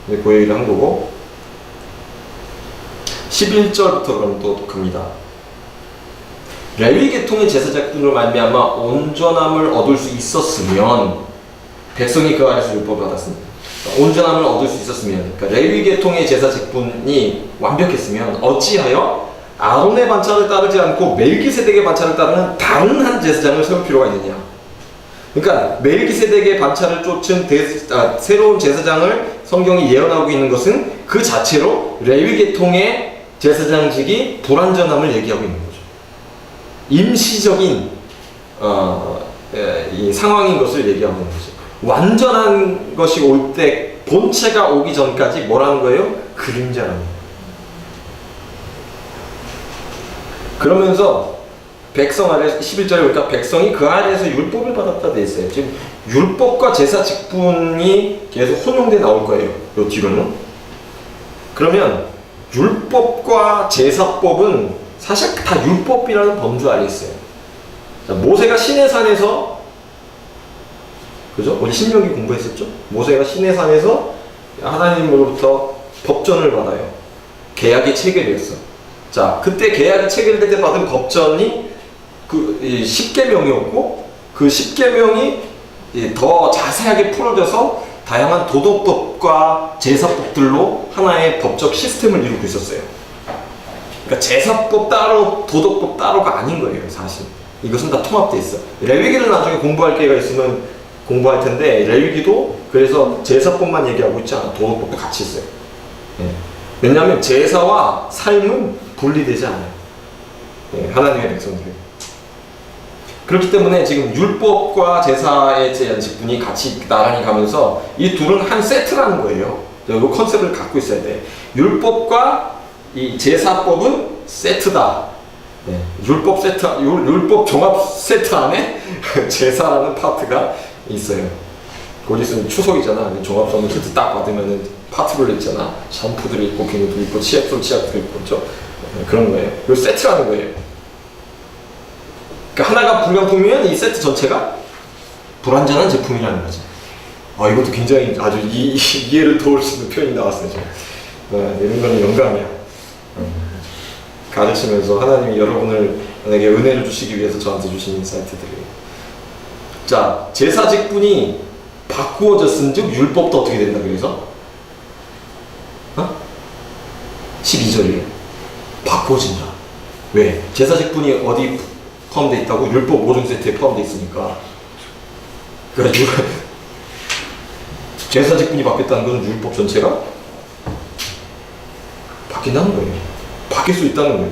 그 얘기를 한 거고 11절부터 그럼 또 갑니다. 레위 계통의 제사장으로 말미암아 온전함을 얻을 수 있었으면 백성이 그 아래서 율법을 받았습니다. 온전함을 얻을 수 있었으면 그러니까 레위 계통의 제사 직분이 완벽했으면 어찌하여 아론의 반차를 따르지 않고 멜기세덱의 반차를 따르는 다른 한 제사장을 세울 필요가 있느냐. 그러니까 멜기세덱의 반차를 쫓은 새로운 제사장을 성경이 예언하고 있는 것은 그 자체로 레위 계통의 제사장직이 불완전함을 얘기하고 있는 거죠. 임시적인 이 상황인 것을 얘기하고 있는 거죠. 완전한 것이 올 때 본체가 오기 전까지 뭐라는 거예요? 그림자라는 거예요. 그러면서 백성 아래 11절에 보니까 백성이 그 아래에서 율법을 받았다 돼 있어요. 지금 율법과 제사 직분이 계속 혼용돼 나올 거예요. 요 뒤로는. 그러면 율법과 제사법은 사실 다 율법이라는 범주 아래 있어요. 자, 모세가 시내산에서 그죠? 우리 신명기 공부했었죠? 모세가 시내산에서 하나님으로부터 법전을 받아요. 계약이 체결됐어. 자, 그때 계약이 체결될 때 받은 법전이 그 10계명이었고 그 10계명이 더 자세하게 풀어져서 다양한 도덕법과 제사법들로 하나의 법적 시스템을 이루고 있었어요. 그러니까 제사법 따로 도덕법 따로가 아닌 거예요, 사실. 이것은 다 통합되어 있어. 레위기를 나중에 공부할 기회가 있으면 공부할 텐데 레위기도 그래서 제사법만 얘기하고 있지 않아. 도덕법도 같이 있어요. 예. 왜냐하면 제사와 삶은 분리되지 않아요. 예, 하나님의 백성들이. 그렇기 때문에 지금 율법과 제사의 직분이 같이 나란히 가면서 이 둘은 한 세트라는 거예요. 이 컨셉을 갖고 있어야 돼. 율법과 이 제사법은 세트다. 네. 율법 세트, 율법 종합 세트 안에 제사라는 파트가 있어요. 곧 있으면 추석이잖아. 종합 선물 세트 딱 받으면은 파트를 있잖아. 샴푸들이 있고 비누도 있고 치약도 있고 그렇죠? 네, 그런 거예요. 이 세트라는 거예요. 그러니까 하나가 불량품이면 이 세트 전체가 불완전한 제품이라는 거지. 이것도 굉장히 아주 이해를 도울 수 있는 표현이 나왔어요. 지금. 이런 거는 영감이야. 가르치면서 하나님이 여러분에게 은혜를 주시기 위해서 저한테 주신 인사이트들이에요. 자, 제사 직분이 바꾸어졌은즉 율법도 어떻게 된다 그래서? 12절이에요. 바꾸어진다. 왜? 제사 직분이 어디 포함되어 있다고? 율법 5종 세트에 포함되어 있으니까. 그러니까 제사 직분이 바뀌었다는 것은 율법 전체가 바뀐다는 거예요. 바뀔 수 있다는 거예요.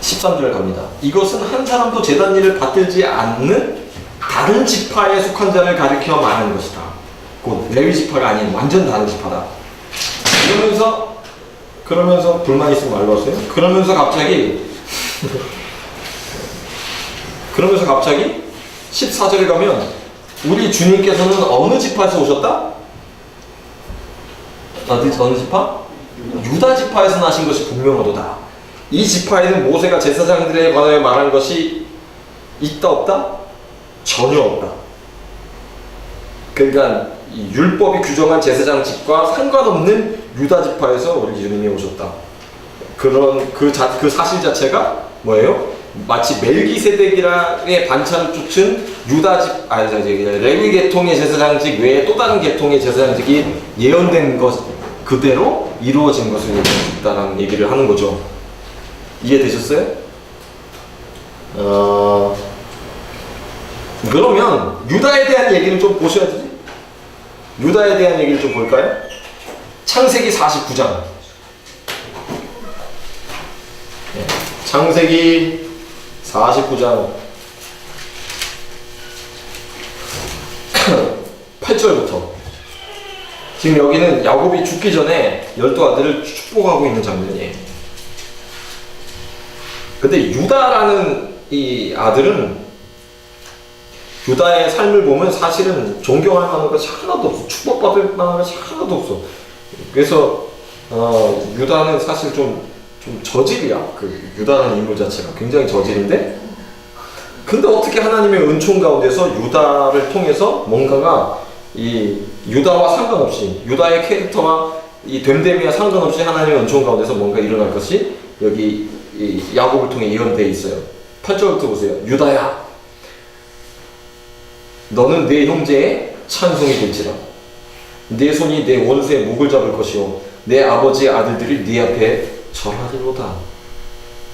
13절 갑니다. 이것은 한 사람도 제단 일을 받들지 않는 다른 지파에 속한 자를 가리켜 말하는 것이다. 곧 레위 지파가 아닌 완전 다른 지파다. 그러면서 불만 있으면 말로 하세요. 그러면서 갑자기 14절에 가면 우리 주님께서는 어느 지파에서 오셨다? 어느 지파? 유다 지파에서 나신 것이 분명하도다. 이 지파에는 모세가 제사장들에 관하여 말한 것이 있다 없다? 전혀 없다. 그러니까 이 율법이 규정한 제사장직과 상관없는 유다 지파에서 우리 주님이 오셨다. 그런 그 사실 자체가 뭐예요? 마치 멜기세덱이라의 반차를 쫓은 레위 계통의 제사장직 외에 또 다른 계통의 제사장직이 예언된 것 그대로 이루어진 것을 얘기했다는 얘기를 하는 거죠. 이해되셨어요? 그러면 유다에 대한 얘기를 좀 보셔야지. 유다에 대한 얘기를 좀 볼까요? 창세기 49장. 창세기 49장 8절부터. 지금 여기는 야곱이 죽기 전에 12아들을 축복하고 있는 장면이에요. 근데 유다라는 이 아들은 유다의 삶을 보면 사실은 존경할 만한 것이 하나도 없어. 축복받을 만한 것이 하나도 없어. 그래서 유다는 사실 좀 저질이야. 그 유다라는 인물 자체가 굉장히 저질인데, 근데 어떻게 하나님의 은총 가운데서 유다를 통해서 뭔가가 이 유다와 상관없이, 유다의 캐릭터와 이 됨됨이와 상관없이 하나님의 은총 가운데서 뭔가 일어날 것이 여기 이 야곱을 통해 예언되어 있어요. 8절부터 보세요. 유다야, 너는 내 형제의 찬송이 될지라. 내 손이 내 원수의 목을 잡을 것이요 내 아버지의 아들들이 네 앞에 절하리로다.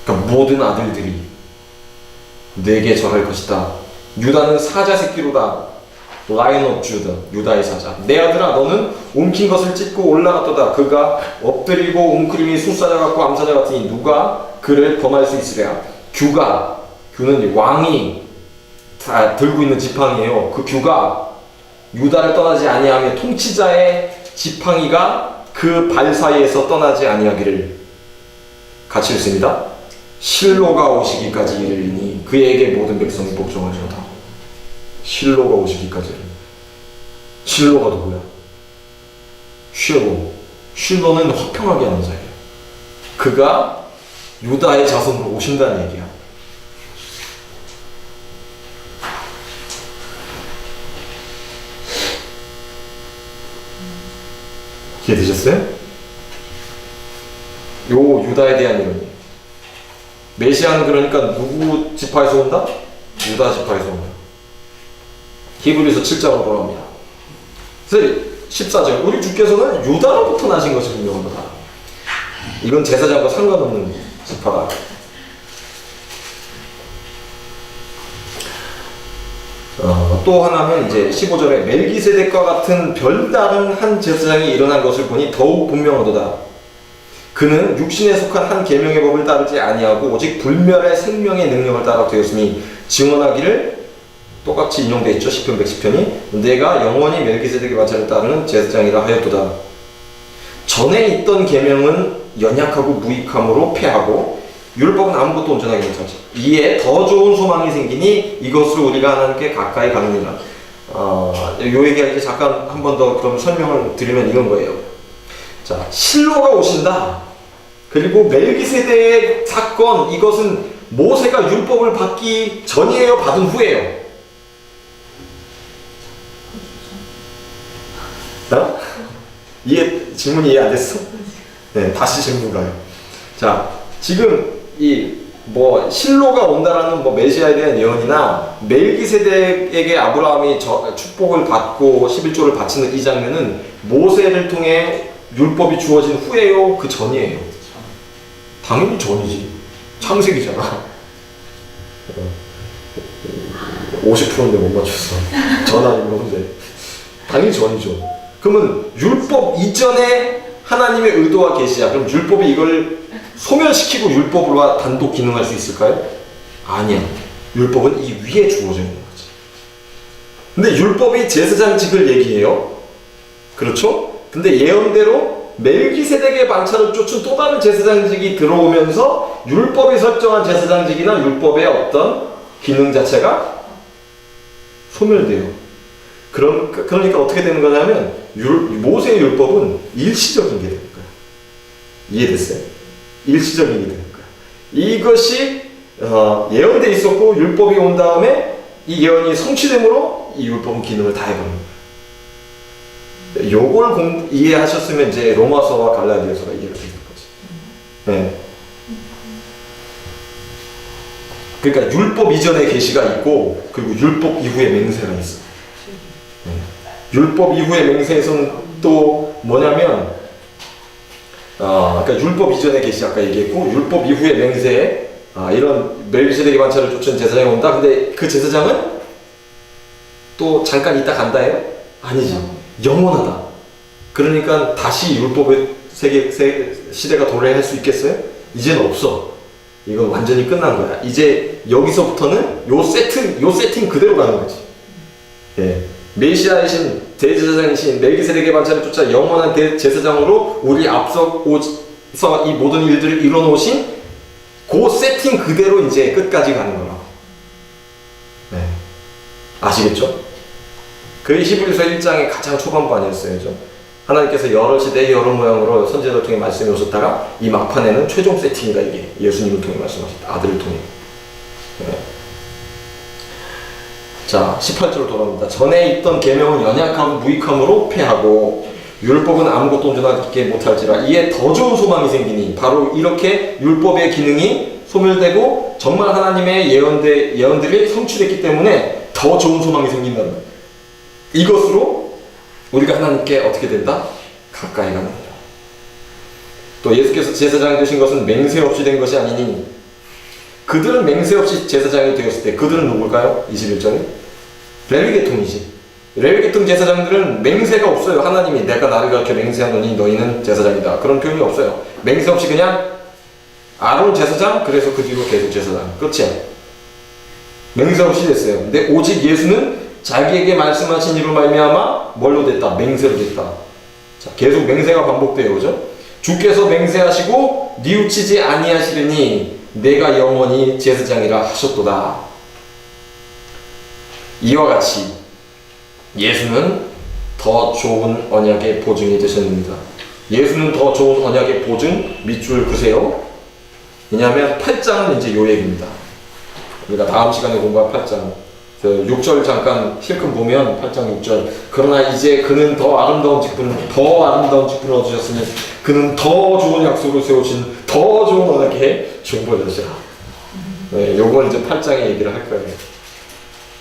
그러니까 모든 아들들이 내게 절할 것이다. 유다는 사자 새끼로다. 라이언 오브 주다. 유다의 사자. 내 아들아, 너는 움킨 것을 찢고 올라갔도다. 그가 엎드리고 웅크림이 술사자 같고 암사자 같으니 누가 그를 범할 수 있으랴. 규는 왕이 다 들고 있는 지팡이에요. 그 규가 유다를 떠나지 아니하며 통치자의 지팡이가 그 발 사이에서 떠나지 아니하기를 같이 읽습니다. 실로가 오시기까지 이르리니 그에게 모든 백성이 복종하리로다. 실로가 오시기까지. 실로가 누구야? 실로는 화평하게 하는 자예요. 그가 유다의 자손으로 오신다는 얘기야. 이해되셨어요? 요 유다에 대한 이론이에요. 메시아는 그러니까 누구 지파에서 온다? 유다 지파에서 온다. 히브리서 7장으로 돌아옵니다. 그래서 14절, 우리 주께서는 유다로부터 나신 것이 분명하다. 이건 제사장과 상관없는 지파다. 또 하나는 이제 15절에 멜기세덱과 같은 별다른 한 제사장이 일어난 것을 보니 더욱 분명하도다. 그는 육신에 속한 한 계명의 법을 따르지 아니하고 오직 불멸의 생명의 능력을 따라 되었으니 증언하기를 똑같이 인용되어 있죠. 시편 110편이 내가 영원히 멜기세덱의 반차를 따르는 제사장이라 하였도다. 전에 있던 계명은 연약하고 무익함으로 패하고 율법은 아무것도 온전하게 못하지. 이에 더 좋은 소망이 생기니 이것으로 우리가 하나님께 가까이 가느니라. 요 얘기가 이제 잠깐 한 번 더 그럼 설명을 드리면 이런 거예요. 자, 실로가 오신다. 그리고 멜기세덱의 사건, 이것은 모세가 율법을 받기 전이에요, 받은 후에요? 어? 질문이 이해 안 됐어? 네, 다시 질문 가요. 자, 지금 실로가 온다라는 메시아에 대한 예언이나 멜기세덱에게 아브라함이 축복을 받고 11조를 바치는 이 장면은 모세를 통해 율법이 주어진 후예요? 그 전이에요? 당연히 전이지. 창세기잖아. 50%인데 못 맞췄어. 전 아니면 혼자. 당연히 전이죠. 그러면 율법 이전에 하나님의 의도와 계시야. 그럼 율법이 이걸 소멸시키고 율법으로 단독 기능할 수 있을까요? 아니야. 율법은 이 위에 주어져 있는 거지. 근데 율법이 제사장직을 얘기해요. 그렇죠? 근데 예언대로 멜기세덱의 반차를 쫓은 또 다른 제사장직이 들어오면서 율법이 설정한 제사장직이나 율법의 어떤 기능 자체가 소멸돼요. 그러니까 어떻게 되는 거냐면 모세의 율법은 일시적인 게 되는 거야. 이해됐어요? 일시적인 게 되는 거야. 이것이 예언돼 있었고 율법이 온 다음에 이 예언이 성취됨으로 이 율법은 기능을 다 해버린 거야. 요걸 이해하셨으면 이제 로마서와 갈라디아서가 이해가 되는 거지. 네. 그러니까 율법 이전에 계시가 있고 그리고 율법 이후에 맹세가 있어. 율법 이후의 맹세에서는 또 뭐냐면 그러니까 율법 이전에 계시 아까 얘기했고 율법 이후의 맹세에 이런 멜기세덱의 반차를 쫓은 제사장이 온다. 근데 그 제사장은 또 잠깐 있다 간다예요? 아니지. 영원하다. 그러니까 다시 율법의 시대가 도래할 수 있겠어요? 이제는 없어. 이건 완전히 끝난 거야. 이제 여기서부터는 요 세팅 그대로 가는 거지. 예. 메시아이신 대제사장이신 멜기세덱의 반차를 쫓아 영원한 대제사장으로 우리 앞서서 이 모든 일들을 이뤄놓으신 그 세팅 그대로 이제 끝까지 가는 거라고. 네. 아시겠죠? 그게 히브리서 1장의 가장 초반부 아니었어요. 하나님께서 여러 시대 여러 모양으로 선지자를 통해 말씀해 오셨다가 이 막판에는 최종 세팅이다. 이게 예수님을 통해 말씀하셨다. 아들을 통해. 네. 자, 18절로 돌아옵니다. 전에 있던 계명은 연약하고 무익함으로 패하고 율법은 아무것도 온전하게 못할지라 이에 더 좋은 소망이 생기니 바로 이렇게 율법의 기능이 소멸되고 정말 하나님의 예언들이 성취됐기 때문에 더 좋은 소망이 생긴다는 거예요. 이것으로 우리가 하나님께 어떻게 된다? 가까이 가는 거예요. 또 예수께서 제사장이 되신 것은 맹세 없이 된 것이 아니니 그들은 맹세 없이 제사장이 되었을 때 그들은 누굴까요? 21절에 레위계통이지. 레위계통 제사장들은 맹세가 없어요. 하나님이 내가 나를 가르쳐 맹세하노니 너희는 제사장이다. 그런 표현이 없어요. 맹세 없이 그냥 아론 제사장, 그래서 그 뒤로 계속 제사장. 끝이야. 맹세 없이 됐어요. 근데 오직 예수는 자기에게 말씀하신 이로 말미암아 뭘로 됐다? 맹세로 됐다. 자, 계속 맹세가 반복돼요. 그죠? 주께서 맹세하시고 뉘우치지 아니하시리니 내가 영원히 제사장이라 하셨도다. 이와 같이 예수는 더 좋은 언약의 보증이 되셨습니다. 예수는 더 좋은 언약의 보증, 밑줄 그세요. 왜냐하면 8장은 이제 요 얘기입니다. 우리가 다음 시간에 공부할 8장 6절 잠깐 실컷 보면 8장 6절 그러나 이제 그는 더 아름다운 직분을 얻으셨으니 그는 더 좋은 약속을 세우신 더 좋은 언약의 중보자시라. 네, 요걸 이제 8장에 얘기를 할 거예요.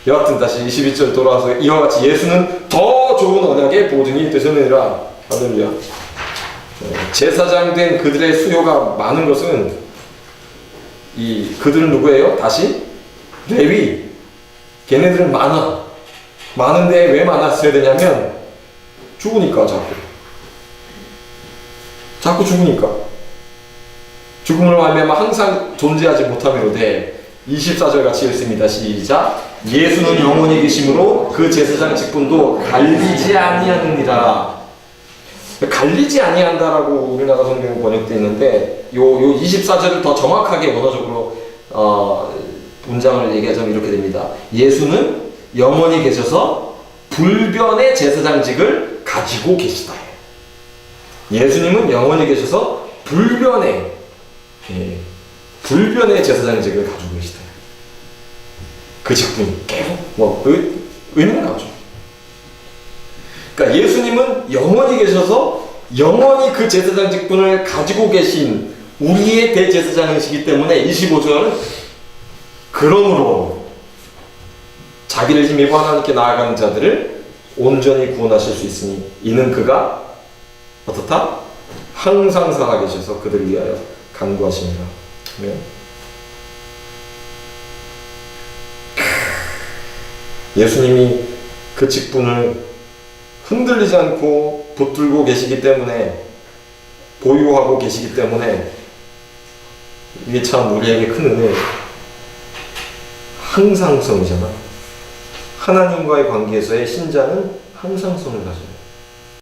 여하튼 다시 22절 돌아와서 이와 같이 예수는 더 좋은 언약의 보증이 되셨느니라. 할렐루야. 네, 제사장 된 그들의 수요가 많은 것은 그들은 누구예요? 다시 레위. 걔네들은 많은데 왜 많았어야 되냐면 죽으니까 자꾸 죽으니까 죽음으로 말미암아 항상 존재하지 못하미로되 24절 같이 읽습니다. 시작. 예수는 영원히 계심으로 그 제사장 직분도 갈리지 아니하느니라. 갈리지 아니한다라고 우리나라 성경에 번역되어 있는데 요 24절을 더 정확하게 원어적으로 문장을 얘기하자면 이렇게 됩니다. 예수는 영원히 계셔서 불변의 제사장직을 가지고 계시다. 예수님은 영원히 계셔서 불변의 제사장직을 가지고 계시다. 그 직분이 계속 의미는 가죠. 그러니까 예수님은 영원히 계셔서 영원히 그 제사장 직분을 가지고 계신 우리의 대제사장이시기 때문에 25절은 그러므로 자기를 힘입어 하나님께 나아가는 자들을 온전히 구원하실 수 있으니 이는 그가 어떻다? 항상 살아계셔서 그들을 위하여 간구하십니다. 아멘. 예수님이 그 직분을 흔들리지 않고 붙들고 계시기 때문에, 보유하고 계시기 때문에 이게 참 우리에게 큰 은혜예요. 항상성이잖아. 하나님과의 관계에서의 신자는 항상성을 가져요.